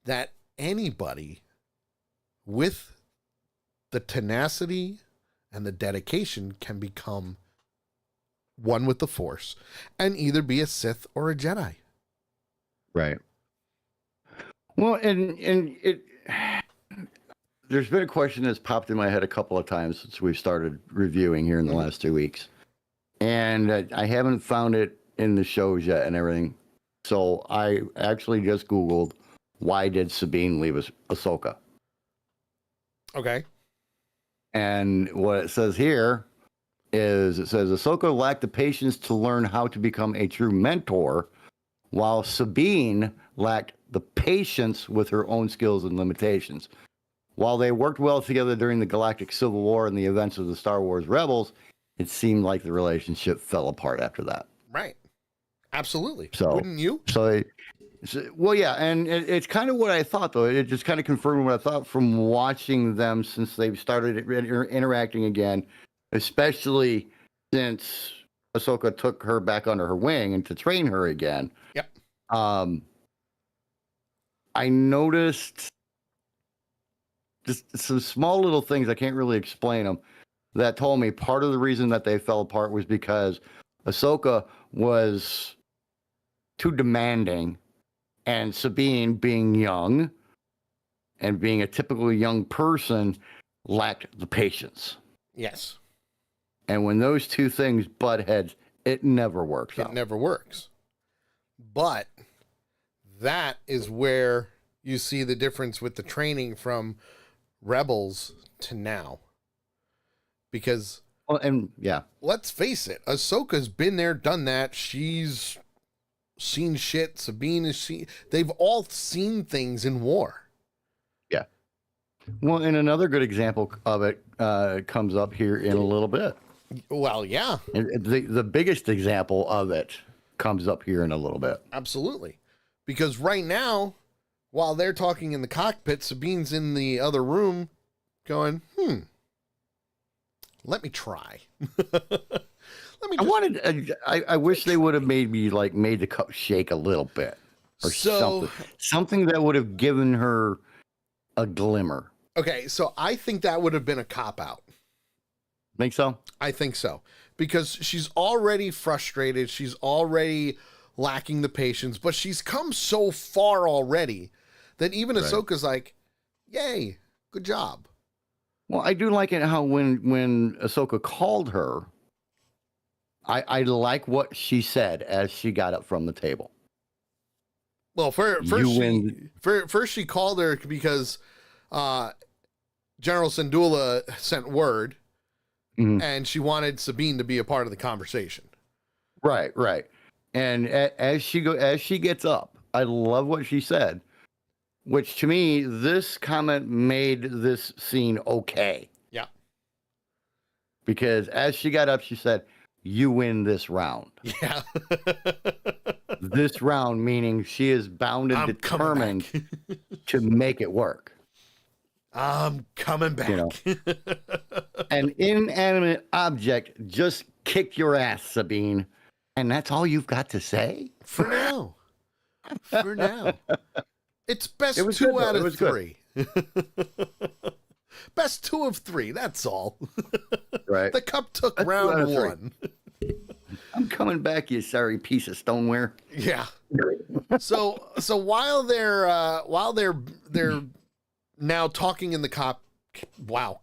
that anybody with the tenacity and the dedication can become one with the Force and either be a Sith or a Jedi. Right. Well, and it there's been a question that's popped in my head a couple of times since we've started reviewing here in the last 2 weeks. And I haven't found it in the shows yet and everything. So I actually just Googled, why did Sabine leave Ahsoka? Okay. And what it says here is, it says Ahsoka lacked the patience to learn how to become a true mentor, while Sabine lacked the patience with her own skills and limitations. While they worked well together during the Galactic Civil War and the events of the Star Wars Rebels, it seemed like the relationship fell apart after that. Right. Absolutely. So, wouldn't you? Well, yeah, and it's kind of what I thought, though. It just kind of confirmed what I thought from watching them since they've started interacting again, especially since Ahsoka took her back under her wing and to train her again. Yep. I noticed just some small little things, I can't really explain them, that told me part of the reason that they fell apart was because Ahsoka was too demanding, and Sabine, being young and being a typical young person, lacked the patience. Yes. And when those two things butt heads, it never works out. It never works. But that is where you see the difference with the training from Rebels to now. Because, well, and yeah, let's face it, Ahsoka's been there, done that. She's seen shit. Sabine has seen. They've all seen things in war. Yeah. Well, and another good example of it comes up here in a little bit. Well, yeah. And the biggest example of it comes up here in a little bit. Absolutely. Because right now, while they're talking in the cockpit, Sabine's in the other room going, let me try. I wish they would have made the cup shake a little bit or something that would have given her a glimmer. Okay, so I think that would have been a cop-out. Think so? I think so. Because she's already frustrated. She's already lacking the patience, but she's come so far already that even Ahsoka's like, yay, good job. Well, I do like it how when Ahsoka called her, I like what she said as she got up from the table. Well, first she called her because General Syndulla sent word, and she wanted Sabine to be a part of the conversation. Right. And as she gets up, I love what she said, which to me, this comment made this scene okay. Yeah. Because as she got up, she said, "You win this round." Yeah. This round, meaning she is bound and determined to make it work. I'm coming back. You know, an inanimate object just kicked your ass, Sabine. And that's all you've got to say? For now. It's best it 2 out of 3. Best 2 of 3, that's all. Right. The cup took round 1. I'm coming back, you sorry piece of stoneware. Yeah. So while they're now talking in the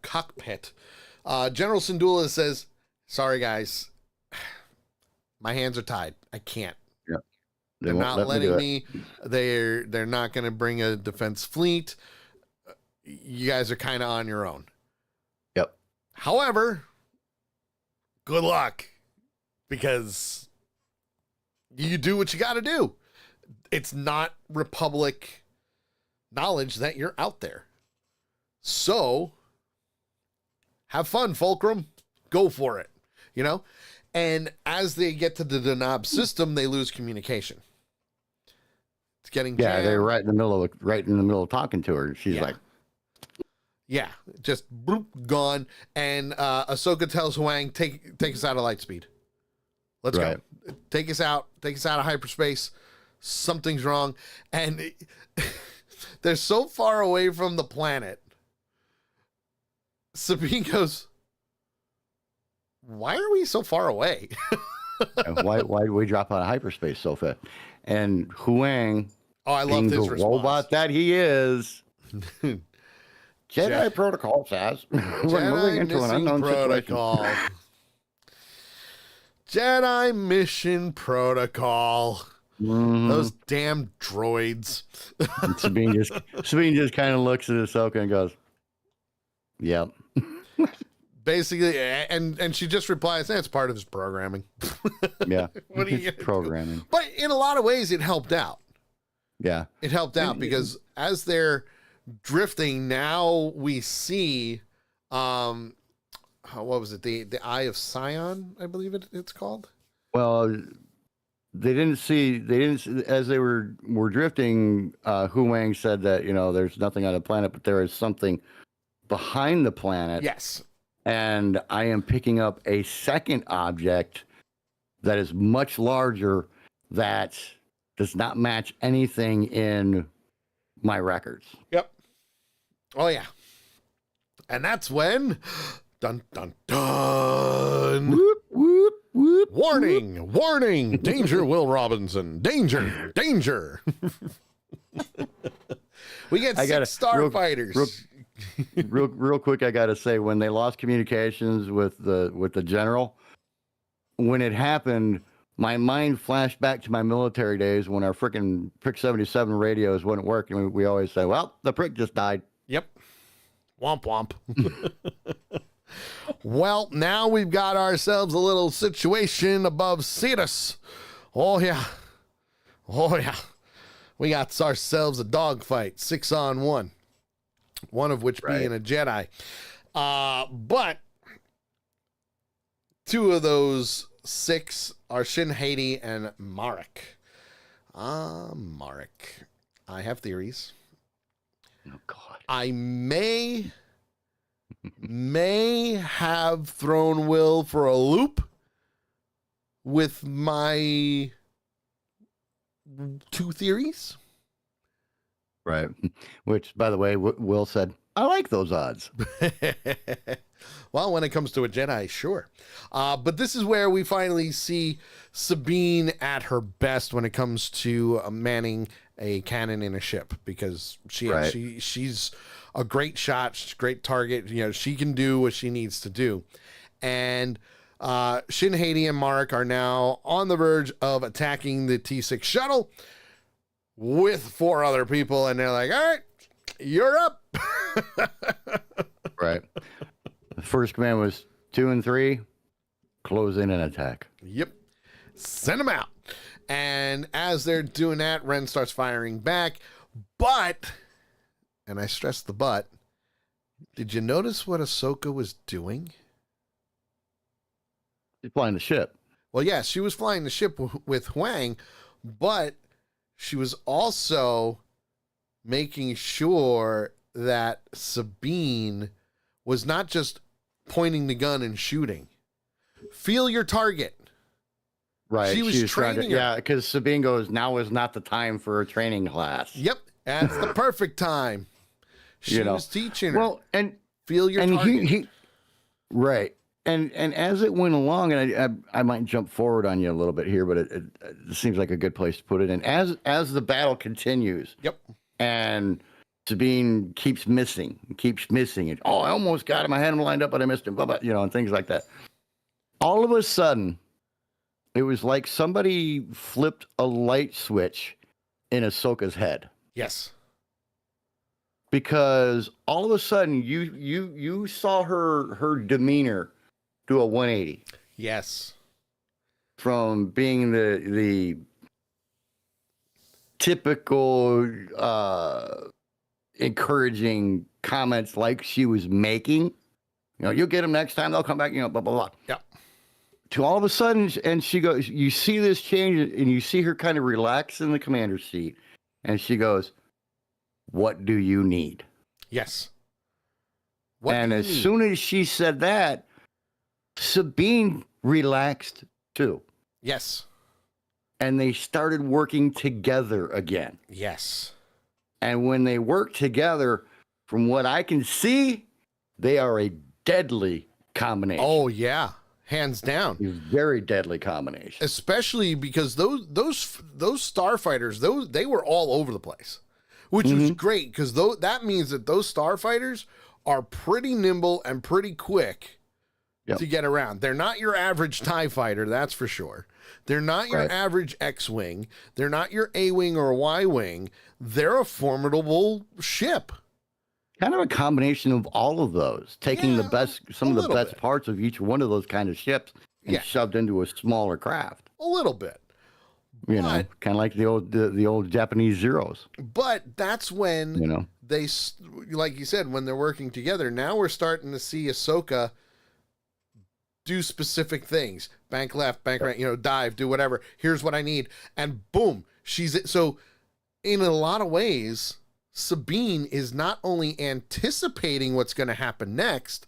cockpit, General Syndulla says, "Sorry guys, my hands are tied. I can't. Yeah. They're not letting me. They're not going to bring a defense fleet. You guys are kind of on your own." Yep. However, good luck, because you do what you got to do. It's not Republic knowledge that you're out there. So have fun, Fulcrum. Go for it. You know? And as they get to the Denab system, they lose communication. It's getting jammed. They're right in the middle of talking to her. She's like, yeah, just boop, gone. And Ahsoka tells Huang, take us out of light speed. Let's go. Take us out of hyperspace. Something's wrong. And they're so far away from the planet. Sabine goes, "Why are we so far away?" why did we drop out of hyperspace so fast? And Huang, I love his response. Robot that he is. Jedi protocol says we're moving into an unknown situation. Jedi Mission Protocol. Mhm. Those damn droids. And Sabine just kind of looks at Ahsoka and goes, "Yep." Basically, and she just replies, "That's part of his programming." Yeah. What are you It's gonna do? programming? But in a lot of ways, it helped out. Yeah. It helped out because as they're drifting, now we see, what was it? The Eye of Sion, I believe it's called. Well, they didn't see as they were drifting. Hu Wang said that there's nothing on the planet, but there is something behind the planet. Yes. And I am picking up a second object that is much larger that does not match anything in my records. Yep. Oh yeah. And that's when, dun dun dun. Whoop, whoop, whoop. Warning! Warning! Danger, Will Robinson! Danger! Danger! We get I gotta- 6 starfighters. Real quick, I gotta say, when they lost communications with the general, when it happened, my mind flashed back to my military days when our freaking Prick 77 radios wouldn't work, and we always say, "Well, the prick just died." Yep. Womp womp. Well, now we've got ourselves a little situation above Cetus. Oh yeah. Oh yeah. We got ourselves a dogfight, 6-on-1. One of which being a Jedi. But 2 of those 6 are Shin Hati and Marek. Marek. I have theories. Oh God. I may have thrown Will for a loop with my 2 theories. Right. Which, by the way, Will said, "I like those odds." Well, when it comes to a Jedi, sure. But this is where we finally see Sabine at her best when it comes to manning a cannon in a ship, because she's a great shot, she's a great target. She can do what she needs to do. And Shin Hati and Marek are now on the verge of attacking the T6 shuttle with 4 other people, and they're like, "All right, you're up." Right. The first command was 2 and 3, close in and attack. Yep. Send them out. And as they're doing that, Ren starts firing back. But, and I stress the but, did you notice what Ahsoka was doing? He's flying the ship. Well, yes, she was flying the ship with Huang, but she was also making sure that Sabine was not just pointing the gun and shooting. Feel your target. Right. She was trying to, training her. yeah, because Sabine goes, "Now is not the time for a training class." Yep, that's the perfect time. She was teaching her. Well, and Feel your target. he right. And as it went along, and I might jump forward on you a little bit here, but it seems like a good place to put it. And as the battle continues, Yep. and Sabine keeps missing it. "Oh, I almost got him. I had him lined up, but I missed him." Blah, blah, and things like that. All of a sudden, it was like somebody flipped a light switch in Ahsoka's head. Yes. Because all of a sudden you saw her demeanor do a 180 Yes. from being the typical encouraging comments like she was making. "You'll get them next time. They'll come back. Blah blah blah." Yep. To all of a sudden, and she goes, you see this change, and you see her kind of relax in the commander's seat, and she goes, "What do you need?" Yes. And as soon as she said that, Sabine relaxed too. Yes. And they started working together again. Yes. And when they work together, from what I can see, they are a deadly combination. Oh yeah, hands down. A very deadly combination. Especially because those starfighters, they were all over the place, which was great, because that means that those starfighters are pretty nimble and pretty quick Yep. to get around. They're not your average TIE fighter, that's for sure. They're not your Right. average X-Wing. They're not your A-Wing or Y-Wing. They're a formidable ship. Kind of a combination of all of those, taking some of the little best bit. parts of each one of those kind of ships and Yeah. shoved into a smaller craft. A little bit. You know, But- kind of like the old Japanese Zeros. But that's when You know, they, like you said, when they're working together. Now we're starting to see Ahsoka do specific things. Bank left, bank right, dive, do whatever. Here's what I need. And boom, so in a lot of ways, Sabine is not only anticipating what's going to happen next,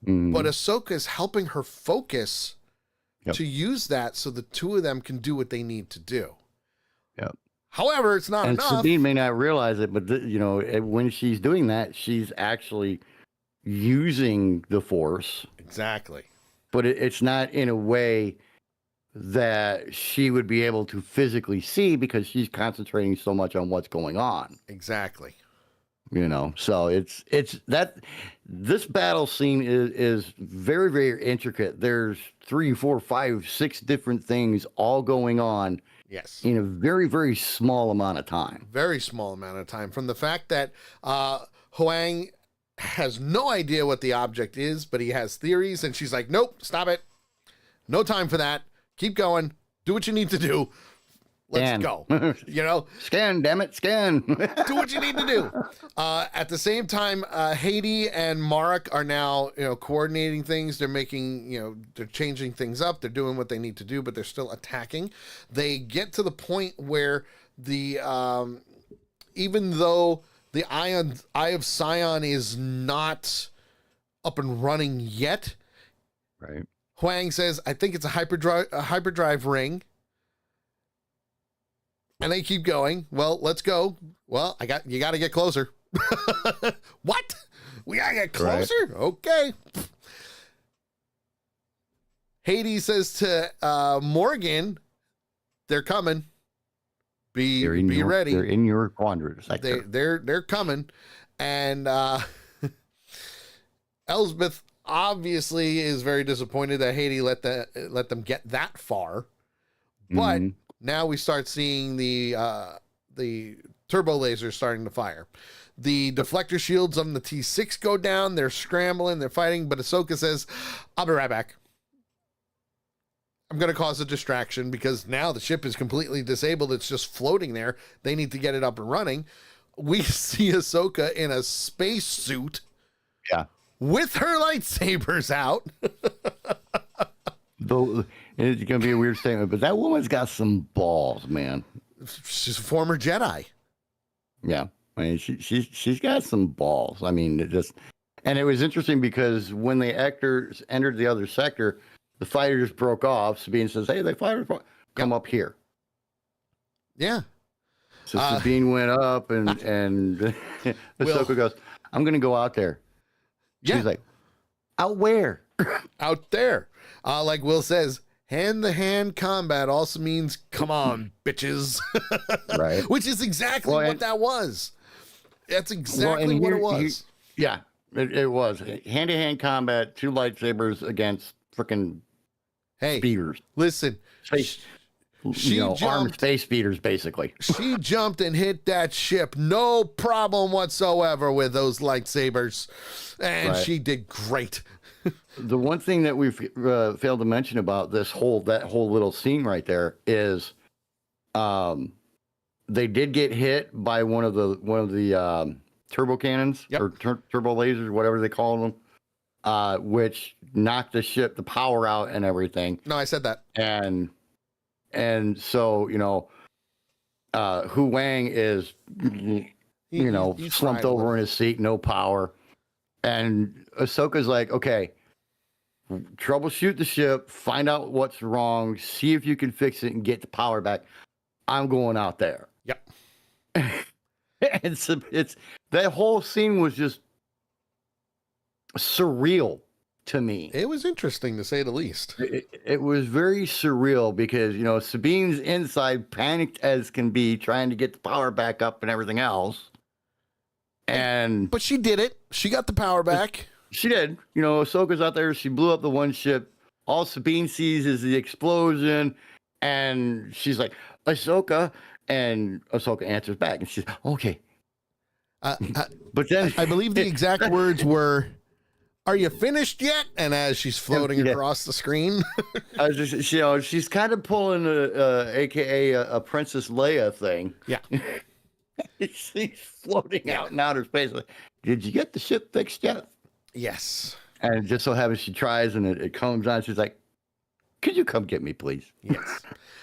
Mhm. but Ahsoka is helping her focus Yep. to use that so the two of them can do what they need to do. Yep. However, it's not And enough. Sabine may not realize it, but when she's doing that, she's actually using the Force, Exactly. but it's not in a way that she would be able to physically see because she's concentrating so much on what's going on. Exactly. So it's that this battle scene is very, very intricate. There's 3, 4, 5, 6 different things all going on Yes. in a very, very small amount of time. Very small amount of time. From the fact that Huang has no idea what the object is, but he has theories, and she's like, nope, stop it. No time for that. Keep going. Do what you need to do. Let's Scan. go. Scan, damn it, scan. Do what you need to do. At the same time, Haiti and Marek are now, coordinating things. They're making, they're changing things up. They're doing what they need to do, but they're still attacking. They get to the point where even though the Eye of Sion is not up and running yet, Right. Huang says, I think it's a hyperdrive ring. And they keep going. Well, let's go. Well, you got to get closer. What? We got to get closer? Right. Okay. Hades says to Morgan, they're coming. Be ready. They're in your quadrant sector. They're coming. And Elsbeth obviously is very disappointed that Hades let them get that far. But now we start seeing the turbo lasers starting to fire. The deflector shields on the T6 go down. They're scrambling. They're fighting. But Ahsoka says, I'll be right back. I'm going to cause a distraction because now the ship is completely disabled. It's just floating there. They need to get it up and running. We see Ahsoka in a space suit. Yeah. With her lightsabers out. Though it's going to be a weird statement, but that woman's got some balls, man. She's a former Jedi. Yeah. I mean, she's got some balls. I mean, and it was interesting because when the actors entered the other sector, the fighters broke off. Sabine says, hey, they fighters come up here. Yeah. So Sabine went up and Ahsoka goes, I'm going to go out there. She's like, out where? Out there. Like Will says, hand-to-hand combat also means, come on, bitches. Right. Which is exactly what that was. That's exactly what it was. Yeah, it was. Hand-to-hand combat, 2 lightsabers against freaking speeders. Listen. Armed space speeders, basically. She jumped and hit that ship. No problem whatsoever with those lightsabers. And she did great. The one thing that we've failed to mention about that whole little scene right there is, they did get hit by one of the turbo cannons or turbo lasers, whatever they call them, which knocked the power out and everything. No, I said that. And so Hu Wang is he's slumped over in his seat, no power. And Ahsoka's like, okay, troubleshoot the ship, find out what's wrong, see if you can fix it and get the power back. I'm going out there. Yep. And it's that whole scene was just surreal to me. It was interesting to say the least. It was very surreal because, Sabine's inside panicked as can be, trying to get the power back up and everything else. But she did it. She got the power back. She did. You know, Ahsoka's out there. She blew up the one ship. All Sabine sees is the explosion, and she's like, Ahsoka. And Ahsoka answers back, and she's okay. But then I believe the exact words were, "Are you finished yet?" And as she's floating across the screen, I was just, you know, she's kind of pulling AKA a Princess Leia thing. yeah, She's floating out in outer space. Like, did you get the ship fixed yet? yes, And it just so happens she tries, and it comes on. She's like, "Could you come get me, please?" yes.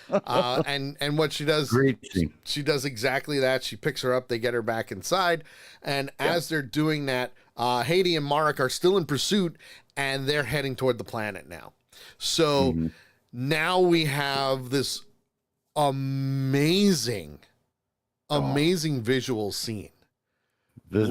And what she does, Great scene. she does exactly that. She picks her up. They get her back inside, and as they're doing that, Haiti and Marek are still in pursuit, and they're heading toward the planet now. So now we have this amazing visual scene. This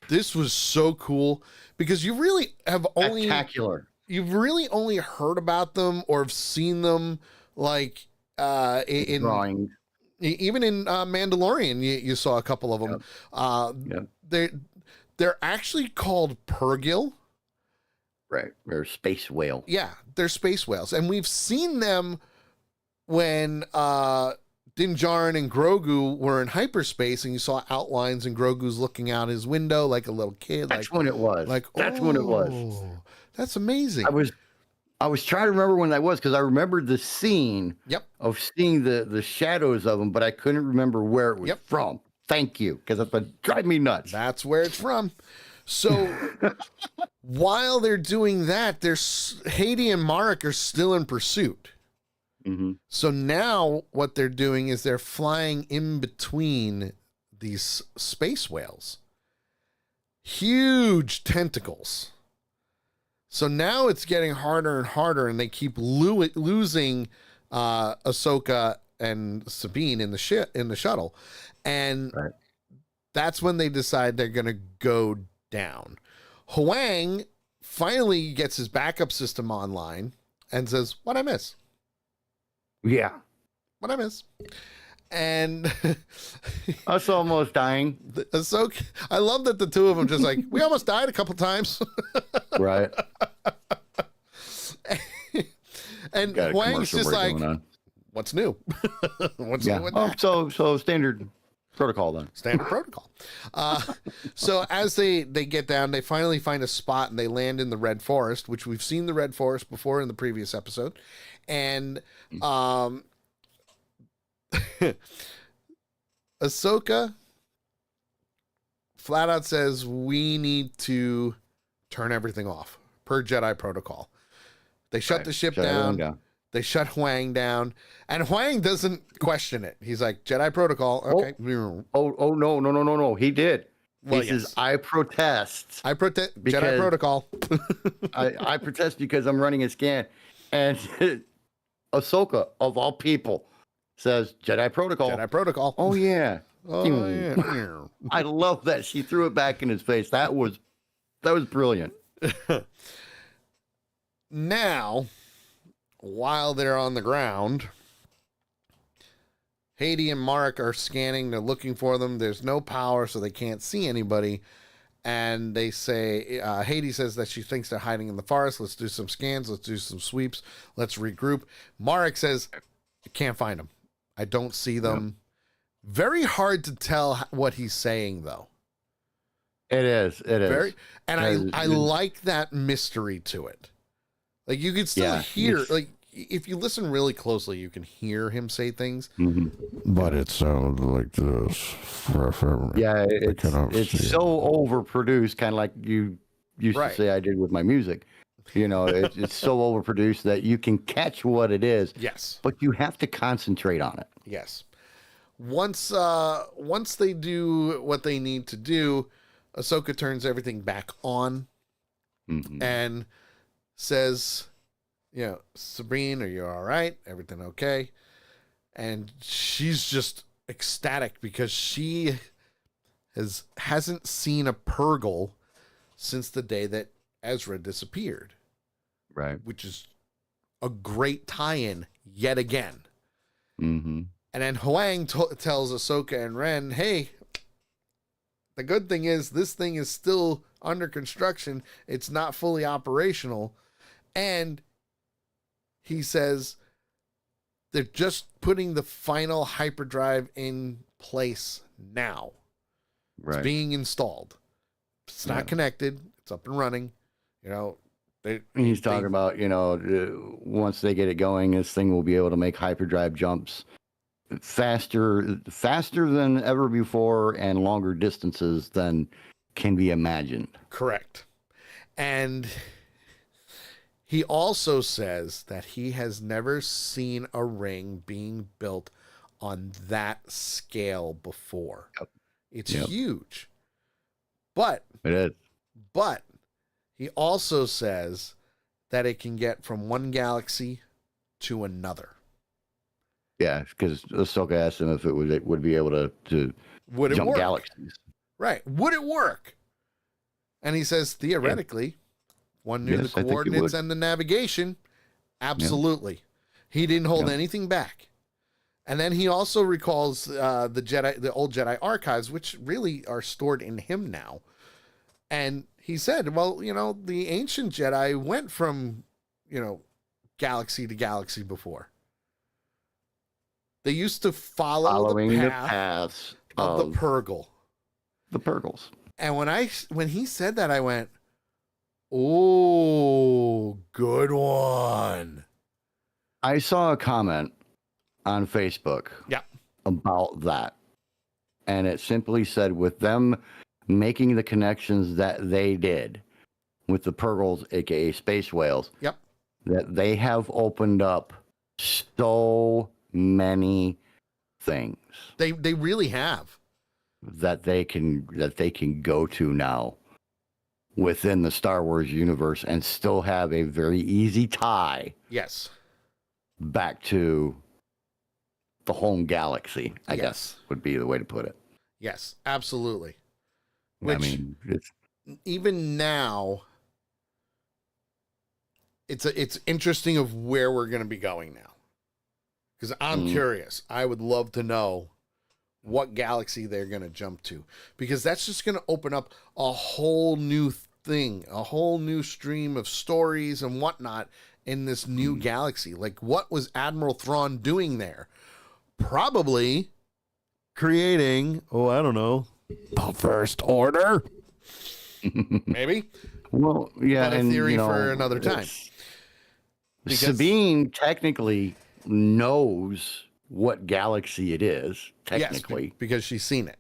This was so cool because you really have only spectacular. you've really only heard about them or have seen them like in Drawing. even in Mandalorian. You saw a couple of them. They're actually called Purrgil. Right. Or space whale. Yeah, they're space whales, and we've seen them when Din Djarin and Grogu were in hyperspace, and you saw outlines, and Grogu's looking out his window like a little kid. That's when it was. That's when it was. That's amazing. I was trying to remember when that was because I remembered the scene Yep. of seeing the shadows of them, but I couldn't remember where it was from. Thank you, because that's what drive me nuts. That's where it's from. So while they're doing that, Haiti and Marek are still in pursuit. Mm-hmm. So now what they're doing is they're flying in between these space whales. Huge tentacles. So now it's getting harder and harder, and they keep losing Ahsoka and Sabine in the shuttle. And that's when they decide they're going to go down. Huang finally gets his backup system online and says, "What'd I miss? Yeah. What'd I miss?" And Us almost dying. Ahsoka, I love that the two of them just like, we almost died a couple times. Right. And Huang's just like, what's new? What's new with that? So standard protocol then. Standard protocol. So as they get down, they finally find a spot and they land in the Red Forest, which we've seen the Red Forest before in the previous episode. And Ahsoka flat out says, we need to turn everything off per Jedi protocol. They shut the ship down. They shut Huang down, and Huang doesn't question it. He's like, Jedi protocol. Okay. Oh, no. He did. Well, he says, I protest. I protest Jedi protocol. I protest because I'm running a scan. And Ahsoka, of all people, says, Jedi protocol. Jedi protocol. Oh, yeah. Oh, yeah. I love that. She threw it back in his face. That was brilliant. Now, while they're on the ground, Haiti and Marek are scanning. They're looking for them. There's no power, so they can't see anybody. And they say, Haiti says that she thinks they're hiding in the forest. Let's do some scans. Let's do some sweeps. Let's regroup. Marek says, I can't find them. I don't see them. Yep. Very hard to tell what he's saying, though. It is. And I like that mystery to it. Like, you can still hear, like, if you listen really closely, you can hear him say things. Mm-hmm. But it sounds like this. Yeah, it's so overproduced, kind of like you used to say I did with my music. You know, it's so overproduced that you can catch what it is. Yes. But you have to concentrate on it. Yes. Once they do what they need to do, Ahsoka turns everything back on and says, you know, Sabine, are you all right? Everything okay? And she's just ecstatic because she hasn't seen a Purrgil since the day that Ezra disappeared. Right. Which is a great tie-in yet again. Mm-hmm. And then Huang tells Ahsoka and Ren, hey, The good thing is this thing is still under construction. It's not fully operational. And he says they're just putting the final hyperdrive in place now. Right. It's being installed. It's not connected. It's up and running. You know, He's talking about, once they get it going, this thing will be able to make hyperdrive jumps faster than ever before and longer distances than can be imagined. Correct. And he also says that he has never seen a ring being built on that scale before. Yep. It's huge. But It is. But he also says that it can get from one galaxy to another. Yeah, because Ahsoka asked him if it would be able to Would it jump work? galaxies. Right. Would it work? And he says, theoretically, one knew Yes, the I think it coordinates would. and the navigation. Absolutely. He didn't hold anything back. And then he also recalls the old Jedi archives, which really are stored in him now. And he said, well, the ancient Jedi went from, galaxy to galaxy before. They used to Following the the path paths of the Purgle. the Purgles. And when he said that, I went, oh, good one. I saw a comment on Facebook about that. And it simply said, with them making the connections that they did with the Purgles, aka space whales, that they have opened up so many things They really have. that they can go to now within the Star Wars universe and still have a very easy tie Yes. back to the home galaxy, I Yes. guess would be the way to put it. Yes, absolutely. I Which, mean, it's even now, it's interesting of where we're going to be going now. Because I'm curious. I would love to know what galaxy they're going to jump to. Because that's just going to open up a whole new thing, a whole new stream of stories and whatnot in this new galaxy. Like, what was Admiral Thrawn doing there? Probably creating, I don't know, the First Order? Maybe. well, yeah, But a and theory for another time. Because- Sabine technically knows what galaxy it is, technically. Yes, because she's seen it.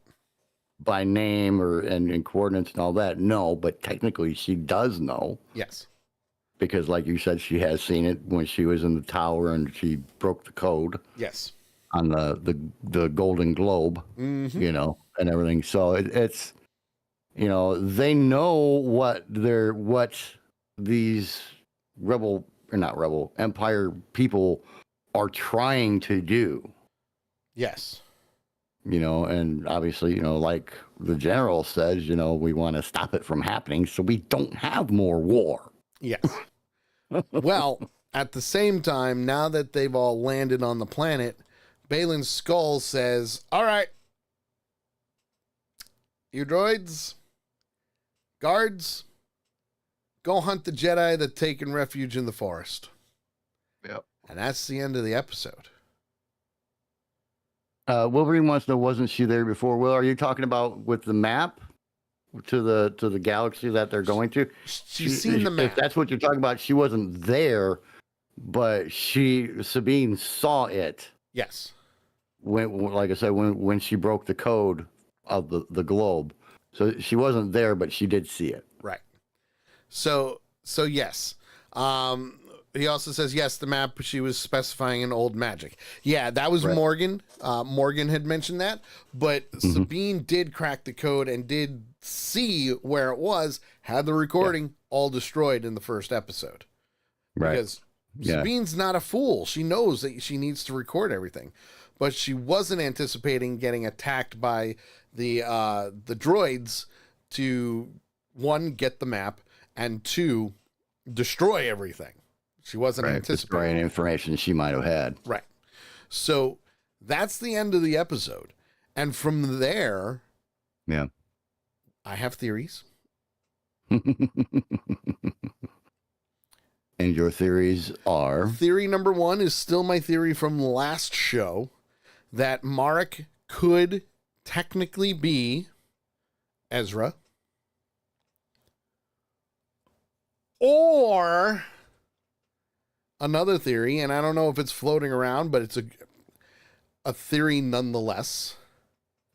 By name and coordinates and all that. No, but technically she does know. Yes. Because like you said, she has seen it when she was in the tower and she broke the code Yes. on the Golden Globe, and everything. So it's, they know what these Empire people are trying to do. Yes. And obviously, like the general says, we want to stop it from happening so we don't have more war. Yes. Well, at the same time, now that they've all landed on the planet, Balin's skull says, all right, you droids, guards, go hunt the Jedi that taken refuge in the forest. Yep. And that's the end of the episode. Wolverine wants to know, wasn't she there before? Will, are you talking about with the map to the galaxy that they're going to? She's seen the map. If that's what you're talking about, she wasn't there, but Sabine saw it. Yes. Like I said, when she broke the code of the globe. So she wasn't there, but she did see it. Right. So yes. He also says, yes, the map, she was specifying an old magic. Yeah, that was Right. Morgan. Morgan had mentioned that, but Sabine did crack the code and did see where it was, had the recording all destroyed in the first episode. Right. Because Sabine's not a fool. She knows that she needs to record everything, but she wasn't anticipating getting attacked by the droids to, one, get the map, and two, destroy everything. She wasn't anticipating. Destroying information she might have had. Right. So that's the end of the episode. And from there, Yeah. I have theories. And your theories are? Theory number one is still my theory from last show, that Marek could technically be Ezra. Or another theory, and I don't know if it's floating around, but it's a theory nonetheless.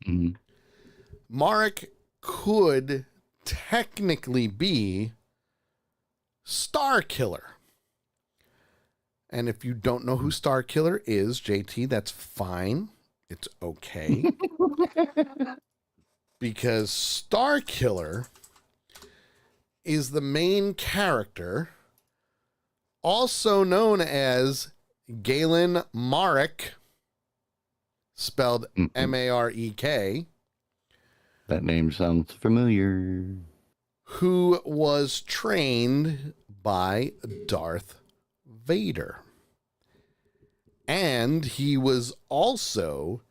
Mm-hmm. Marek could technically be Star Killer. And if you don't know who Star Killer is, JT, that's fine. It's okay. Because Star Killer is the main character, also known as Galen Marek, spelled M-A-R-E-K. That name sounds familiar. Who was trained by Darth Vader. And he was also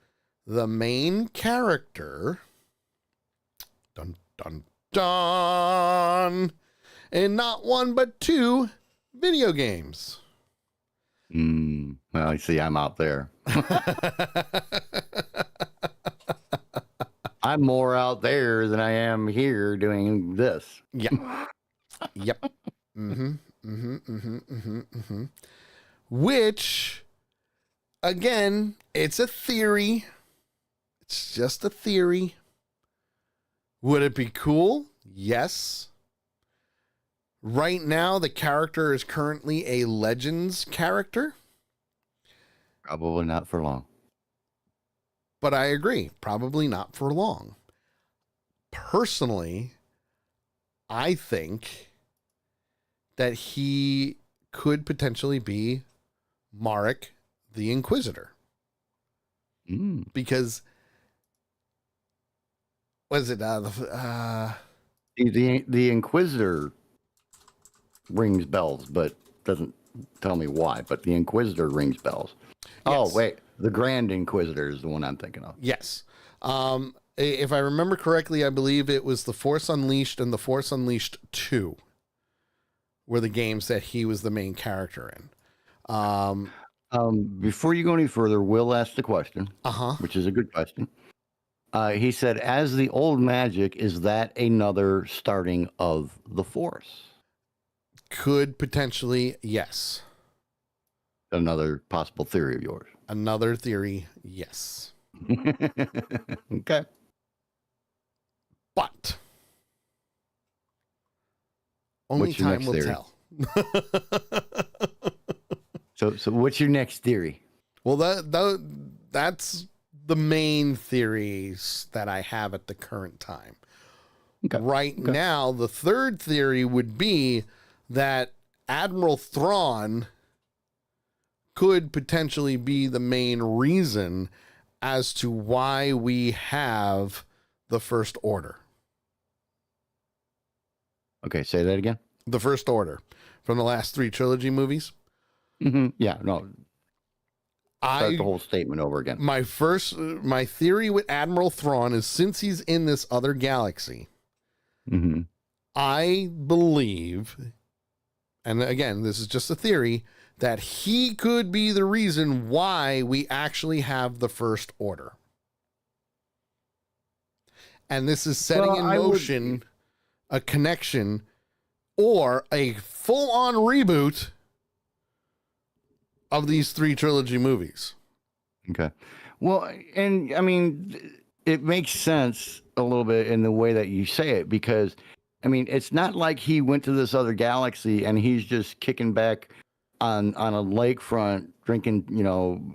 the main character, dun dun dun, in not one but two video games. Well, I see I'm out there. I'm more out there than I am here doing this. Yeah. Yep. Which, again, it's a theory. It's just a theory. Would it be cool? Yes. Right now, the character is currently a Legends character. Probably not for long. But I agree, probably not for long. Personally, I think that he could potentially be Marek the Inquisitor. Because, was it The Inquisitor rings bells, but doesn't tell me why. But the Inquisitor rings bells. Yes. Oh, wait. The Grand Inquisitor is the one I'm thinking of. Yes. If I remember correctly, I believe it was The Force Unleashed and The Force Unleashed 2 were the games that he was the main character in. Before you go any further, Will asked the question, which is a good question. He said, as the old magic, is that another starting of the Force? Could potentially, yes. Another possible theory of yours. Another theory, yes. Okay. But only time will tell. So what's your next theory? Well, that's the main theories that I have at the current time. Okay. Right now, the third theory would be that Admiral Thrawn could potentially be the main reason as to why we have the First Order. Okay, say that again. The First Order from the last three trilogy movies. Yeah, no. Start the whole statement over again. My theory with Admiral Thrawn is, since he's in this other galaxy, I believe, and again, this is just a theory, that he could be the reason why we actually have the First Order. And this is setting in motion a connection or a full-on reboot of these three trilogy movies. Okay. Well, and I mean, it makes sense a little bit in the way that you say it, because, I mean, it's not like he went to this other galaxy and he's just kicking back on a lakefront drinking,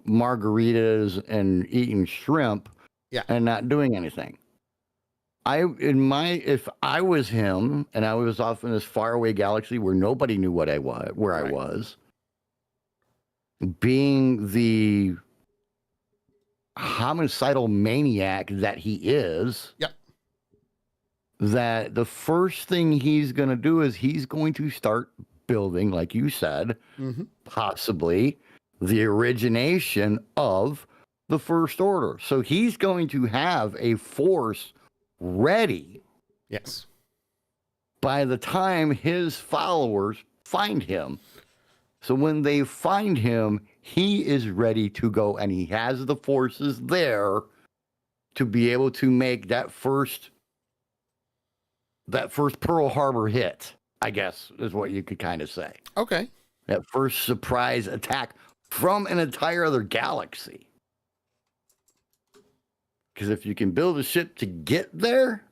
margaritas and eating shrimp and not doing anything. If I was him and I was off in this faraway galaxy where nobody knew where I was, being the homicidal maniac that he is, that the first thing he's going to do is he's going to start building, like you said, possibly the origination of the First Order. So he's going to have a force ready Yes. By the time his followers find him, so when they find him, he is ready to go, and he has the forces there to be able to make that first Pearl Harbor hit, I guess, is what you could kind of say. Okay. That first surprise attack from an entire other galaxy. Because if you can build a ship to get there,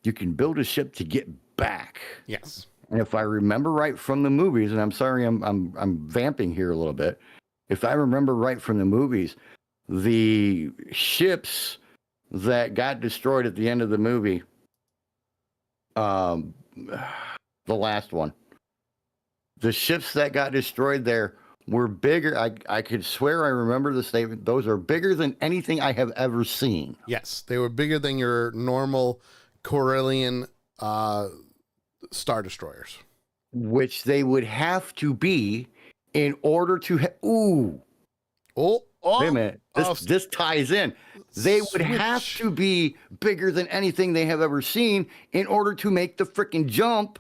you can build a ship to get back. Yes. And if I remember right from the movies, and I'm sorry I'm vamping here a little bit. If I remember right from the movies, the ships that got destroyed at the end of the movie, the last one, the ships that got destroyed there were bigger. I could swear I remember the statement. Those are bigger than anything I have ever seen. Yes. They were bigger than your normal Corellian Star Destroyers. Which they would have to be in order to... Wait a minute. This ties in. They would have to be bigger than anything they have ever seen in order to make the freaking jump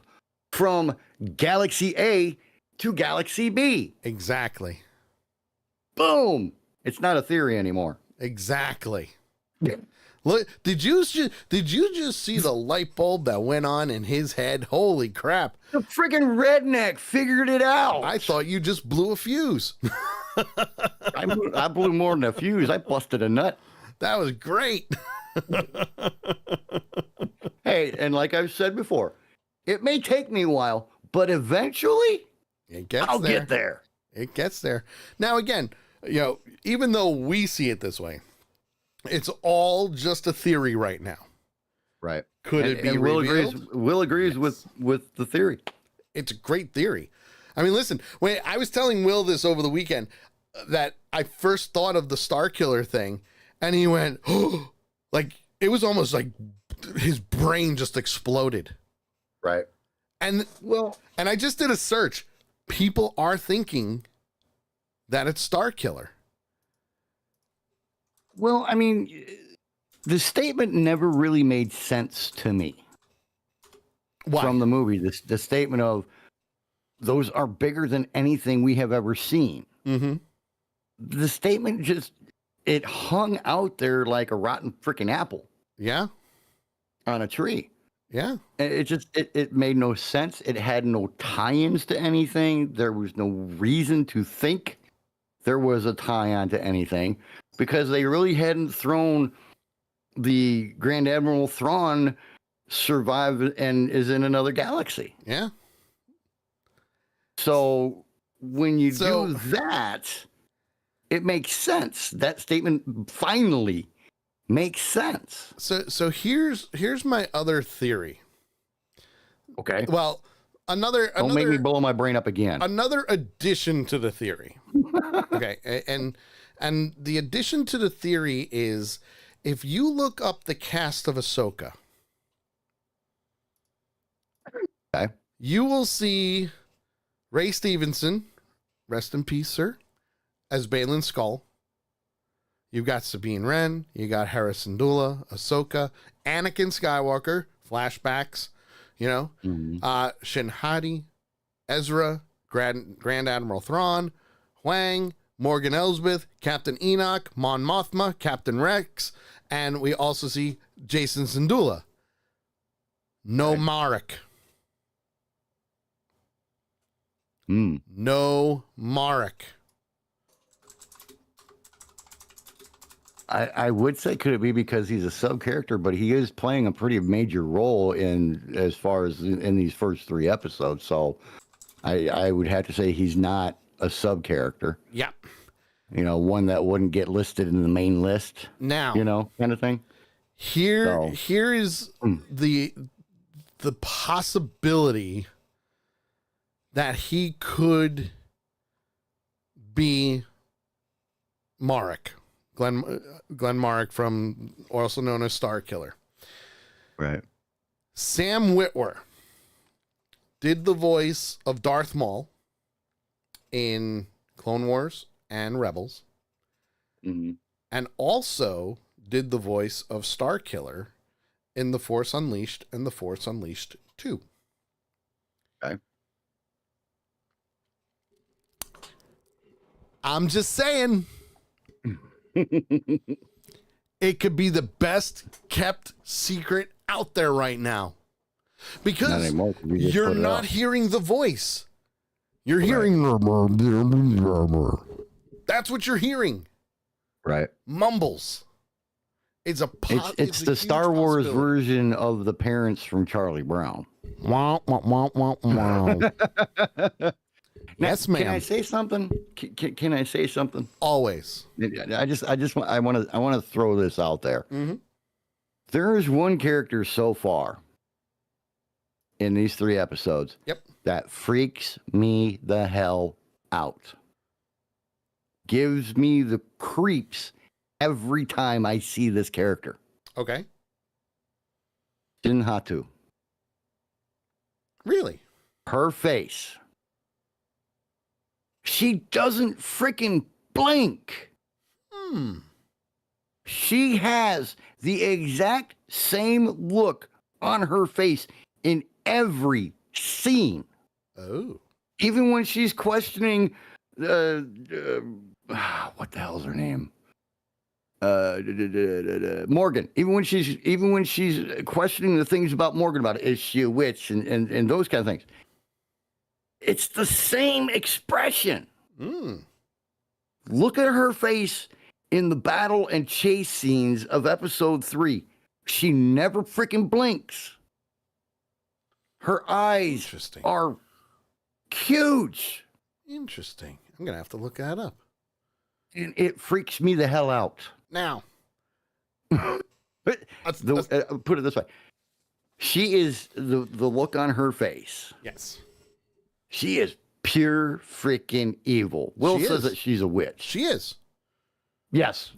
from Galaxy A to Galaxy B. Exactly. Boom. It's not a theory anymore. Exactly. Look, did you just see the light bulb that went on in his head? Holy crap. The freaking redneck figured it out. I thought you just blew a fuse. I blew more than a fuse. I busted a nut. That was great. Hey, and like I've said before, it may take me a while, but eventually I'll get there. It gets there. Now, again, even though we see it this way, it's all just a theory right now. Right. Could it be and revealed? Will agrees Yes. with the theory. It's a great theory. I mean, listen, when I was telling Will this over the weekend that I first thought of the Star Killer thing, and he went, oh, like, it was almost like his brain just exploded. Right. And I just did a search. People are thinking that it's Star Killer. Well, I mean, the statement never really made sense to me. Why? From the movie. The statement of those are bigger than anything we have ever seen. Mm-hmm. The statement just, it hung out there like a rotten freaking apple. Yeah. On a tree. Yeah. And it made no sense. It had no tie-ins to anything. There was no reason to think there was a tie-on to anything because they really hadn't thrown the Grand Admiral Thrawn survive and is in another galaxy. Yeah. So when you do that, it makes sense. That statement finally makes sense. So here's my other theory. Okay. Well, another Don't make me blow my brain up again. Another addition to the theory. Okay, and the addition to the theory is if you look up the cast of Ahsoka, okay, you will see Ray Stevenson, rest in peace, sir, as Balin Skull. You've got Sabine Wren, you got Hera Syndulla, Ahsoka, Anakin Skywalker, flashbacks, Shin Hati, Ezra, Grand Admiral Thrawn, Huang, Morgan Elsbeth, Captain Enoch, Mon Mothma, Captain Rex, and we also see Jason Syndulla. No right. Marek. No Marek. I would say, could it be because he's a sub character, but he is playing a pretty major role as far as in these first 3 episodes. So I would have to say he's not a sub character. Yeah. One that wouldn't get listed in the main list. Now, kind of thing. Here is the possibility that he could be Marek. Glenn Marek, from also known as Star Killer. Right. Sam Witwer did the voice of Darth Maul in Clone Wars and Rebels, Mm-hmm. and also did the voice of Star Killer in The Force Unleashed and The Force Unleashed 2. Okay. I'm just saying. It could be the best kept secret out there right now. Because Not anymore, 'cause we just you're put it not out. hearing the voice. You're hearing. That's what you're hearing. Right. Mumbles. It's a It's a the huge Star Wars possibility. version of the parents from Charlie Brown. Wow, wow, wow, wow, wow. Yes, Can I ma'am. say something? Can I say something? Always. I want to throw this out there. Mm-hmm. There is one character so far in these 3 episodes Yep. that freaks me the hell out. Gives me the creeps every time I see this character. Okay. Shin Hatu. Really? Her face. She doesn't freaking blink. She has the exact same look on her face in every scene. Oh. Even when she's questioning, what the hell's her name? Morgan. Even when she's questioning the things about Morgan, about is she a witch and those kind of things. It's the same expression. Look at her face in the battle and chase scenes of episode 3. She never freaking blinks. Her eyes Interesting. are huge. Interesting. I'm going to have to look that up. And it freaks me the hell out. Now. Put it this way. She is the look on her face. Yes. She is pure freaking evil. Will She says is. that she's a witch. She is. Yes.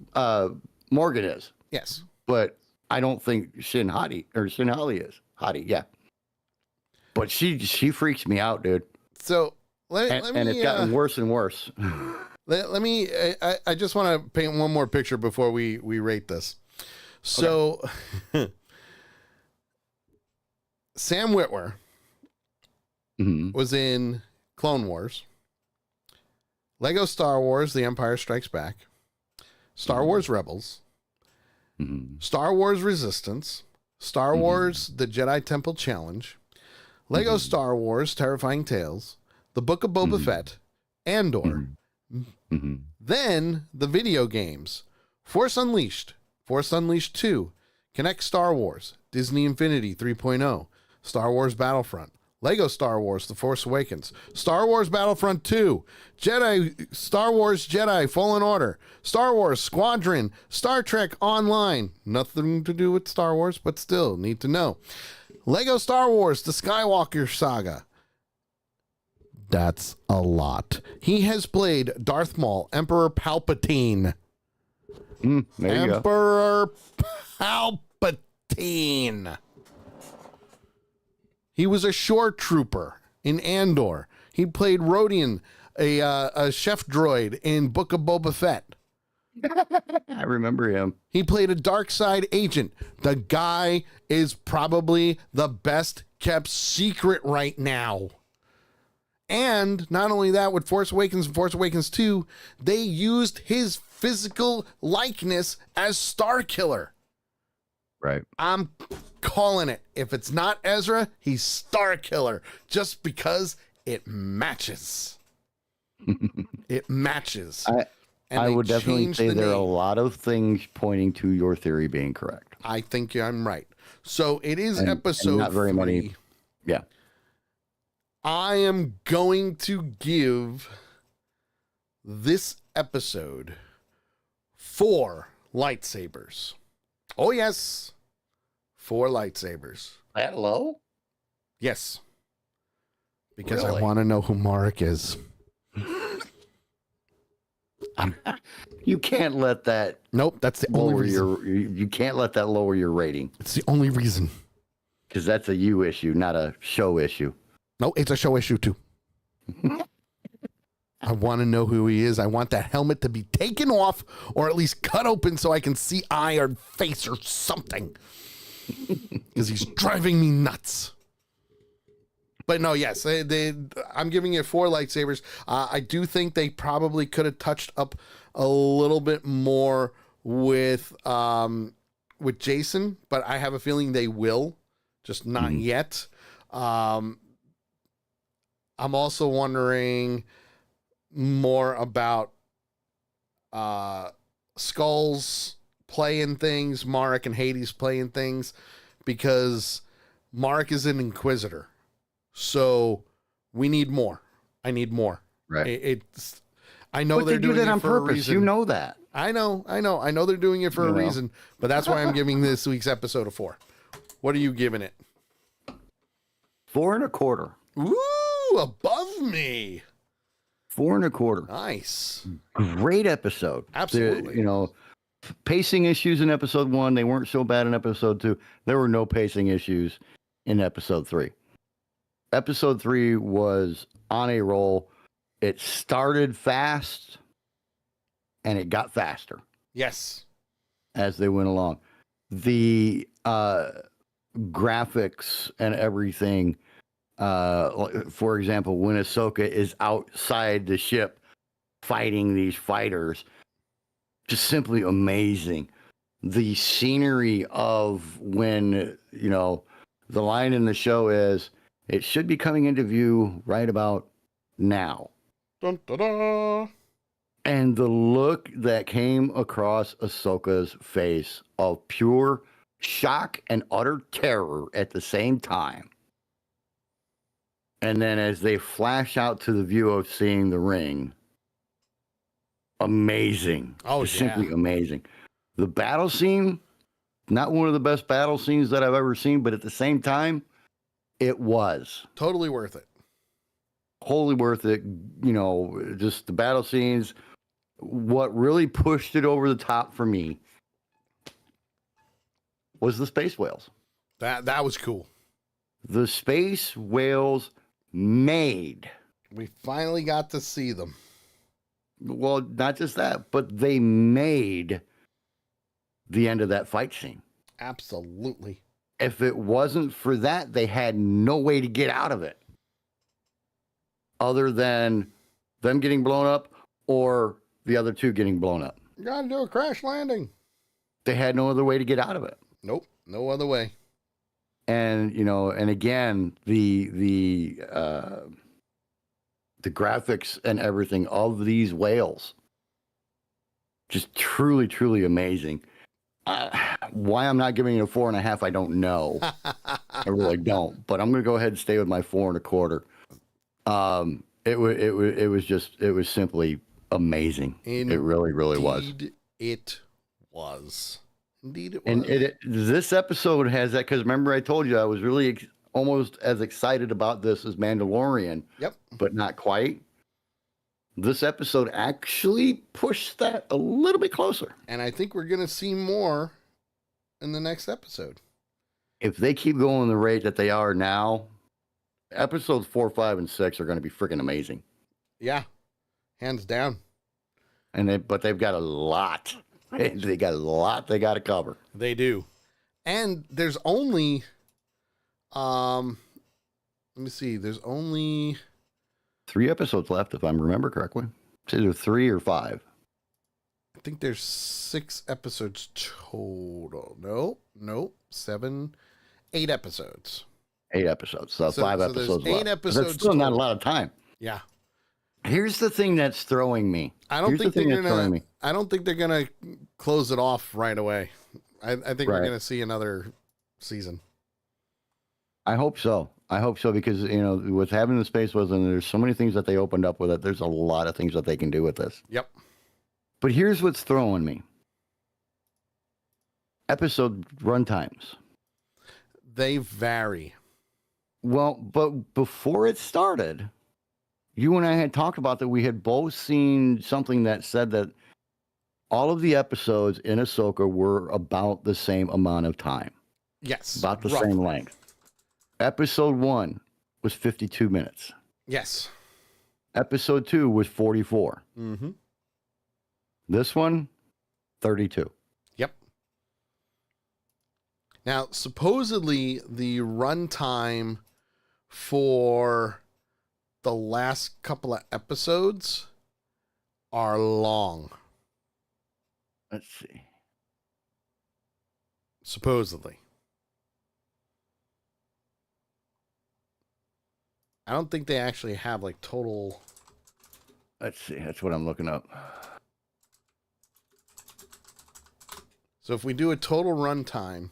Morgan is. Yes. But I don't think Shin Hati is. Hati, yeah. But she freaks me out, dude. So let me. And it's gotten worse and worse. Let me. I just want to paint one more picture before we rate this. So, Sam Witwer was in Clone Wars, Lego Star Wars: The Empire Strikes Back, Star Wars Rebels, Star Wars Resistance, Star Wars: The Jedi Temple Challenge, Lego Star Wars: Terrifying Tales, The Book of Boba Fett, Andor. Then the video games: Force Unleashed, Force Unleashed 2, Connect Star Wars, Disney Infinity 3.0, Star Wars Battlefront, Lego Star Wars: The Force Awakens, Star Wars Battlefront 2, Star Wars Jedi Fallen Order, Star Wars Squadron, Star Trek Online, nothing to do with Star Wars, but still need to know, Lego Star Wars: The Skywalker Saga. That's a lot. He has played Darth Maul, Emperor Palpatine. There you go. Emperor Palpatine. He was a shore trooper in Andor. He played Rodian, a chef droid in Book of Boba Fett. I remember him. He played a dark side agent. The guy is probably the best kept secret right now. And not only that, with Force Awakens and Force Awakens 2, they used his physical likeness as Starkiller. Right. I'm calling it. If it's not Ezra, he's Starkiller, just because it matches. It matches. And I they would definitely changed say the there are a name. lot of things pointing to your theory being correct. I think I'm right. So it is And episode not very 3. many. Yeah. I am going to give this episode 4 lightsabers. Oh, yes. 4 lightsabers. That low? Yes. Because I Really? want to know who Marek is. You can't let that Nope, that's the only lower reason. you can't let that lower your rating It's the only reason. because that's a you issue, not a show issue. No, it's a show issue too. I want to know who he is. I want that helmet to be taken off or at least cut open so I can see eye or face or something. because he's driving me nuts. But no, yes, I'm giving it 4 lightsabers. I do think they probably could have touched up a little bit more with Jason, but I have a feeling they will, just not yet. I'm also wondering more about Skull's playing things, Marek and Hades playing things, because Marek is an Inquisitor. So we need more. I need more. Right. I know But they're they do doing that it on for purpose. a reason. You know that. I know they're doing it for a reason, but that's why I'm giving this week's episode a 4. What are you giving it? 4 1/4. Ooh, above me. 4 1/4. Nice. Great episode. Absolutely. Pacing issues in episode 1. They weren't so bad in episode 2. There were no pacing issues in episode 3. Episode 3 was on a roll. It started fast and it got faster Yes. as they went along. The graphics and everything, for example, when Ahsoka is outside the ship fighting these fighters, just simply amazing. The scenery of when, the line in the show is, it should be coming into view right about now. Dun, dun, dun. And the look that came across Ahsoka's face of pure shock and utter terror at the same time. And then as they flash out to the view of seeing the ring, amazing. Oh, Just yeah. simply amazing. The battle scene, not one of the best battle scenes that I've ever seen, but at the same time, it was. Totally worth it. Wholly worth it. Just the battle scenes. What really pushed it over the top for me was the space whales. That was cool. The space whales made. We finally got to see them. Well, not just that, but they made the end of that fight scene. Absolutely. If it wasn't for that, they had no way to get out of it other than them getting blown up or the other two getting blown up. You gotta do a crash landing. They had no other way to get out of it. Nope. No other way. And, and again, the graphics and everything of these whales, just truly, truly amazing. Why I'm not giving it a 4.5, I don't know. I really don't. But I'm going to go ahead and stay with my 4 1/4. It was simply amazing. It really, really was. Indeed, it was. Indeed, it was. And this episode has that, because remember I told you I was really almost as excited about this as Mandalorian. Yep. But not quite. This episode actually pushed that a little bit closer. And I think we're going to see more in the next episode. If they keep going the rate that they are now, episodes 4, 5, and 6 are going to be freaking amazing. Yeah. Hands down. But they've got a lot. They got a lot they got to cover. They do. And there's only, let me see, there's only 3 episodes left, if I remember correctly. It's either 3 or 5. I think there's 6 episodes total. Nope. 7, 8 episodes. 8 episodes. So 5 there's episodes 8 left. episodes That's still not a total. lot of time. Yeah. Here's the thing that's throwing me. I don't Here's think the thing they're that's throwing gonna. me. I don't think they're gonna close it off right away. I think we're Right. gonna see another season. I hope so. Because, with having the space was, and there's so many things that they opened up with it. There's a lot of things that they can do with this. Yep. But here's what's throwing me. Episode runtimes. They vary. Well, but before it started, you and I had talked about that we had both seen something that said that all of the episodes in Ahsoka were about the same amount of time. Yes. About the roughly. same length. Episode 1 was 52 minutes. Yes. Episode 2 was 44. Mm-hmm. This one, 32. Yep. Now, supposedly the runtime for the last couple of episodes are long. Let's see. Supposedly. I don't think they actually have like total. Let's see. That's what I'm looking up. So if we do a total runtime,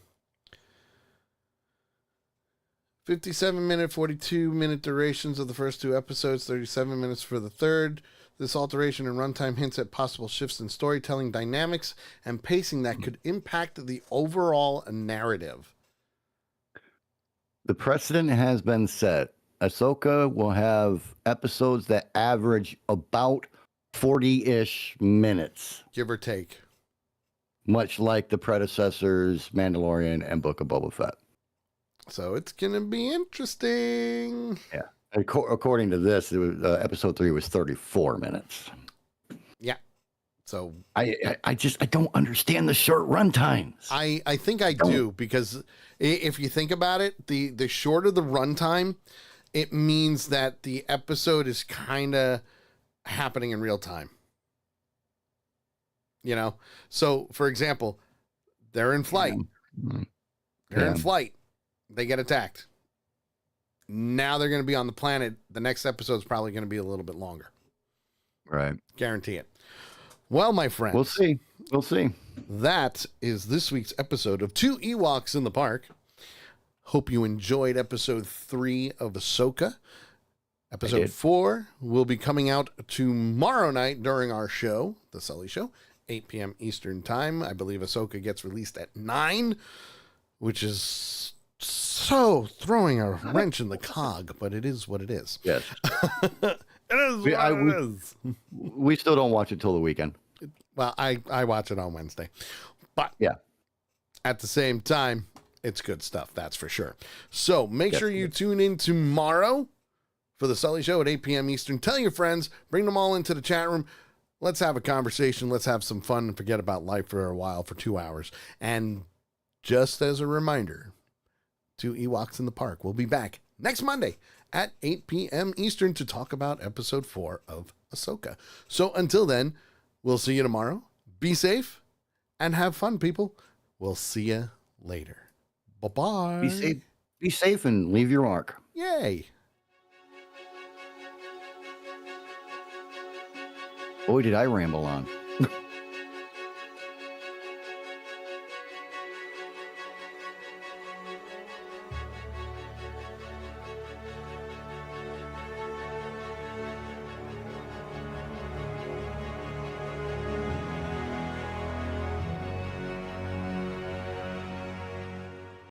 57-minute, 42-minute durations of the first 2 episodes, 37 minutes for the third. This alteration in runtime hints at possible shifts in storytelling dynamics and pacing that could impact the overall narrative. The precedent has been set. Ahsoka will have episodes that average about 40-ish minutes, Give or take. much like the predecessors, Mandalorian and Book of Boba Fett. So it's going to be interesting. Yeah. According to this, it was, episode 3 was 34 minutes. Yeah. So I don't understand the short run times. I think I do, because if you think about it, the shorter the runtime, it means that the episode is kind of happening in real time. You know? So, for example, they're in flight. They're in flight. They get attacked. Now they're going to be on the planet. The next episode is probably going to be a little bit longer. Right. Guarantee it. Well, my friends. We'll see. We'll see. That is this week's episode of 2 Ewoks in the Park. Hope you enjoyed episode 3 of Ahsoka. Episode 4 will be coming out tomorrow night during our show, The Sully Show, 8 p.m. Eastern Time. I believe Ahsoka gets released at 9, which is so throwing a wrench in the cog, but it is what it is. Yes. It is what it is. We still don't watch it till the weekend. Well, I watch it on Wednesday. But yeah, at the same time, it's good stuff, that's for sure. So make sure you tune in tomorrow for the Sully Show at 8 p.m. Eastern. Tell your friends, bring them all into the chat room. Let's have a conversation. Let's have some fun and forget about life for a while, for 2 hours. And just as a reminder, 2 Ewoks in the Park. We'll be back next Monday at 8 p.m. Eastern to talk about episode 4 of Ahsoka. So until then, we'll see you tomorrow. Be safe and have fun, people. We'll see you later. Bye-bye. Be safe and leave your mark. Yay. Boy, did I ramble on.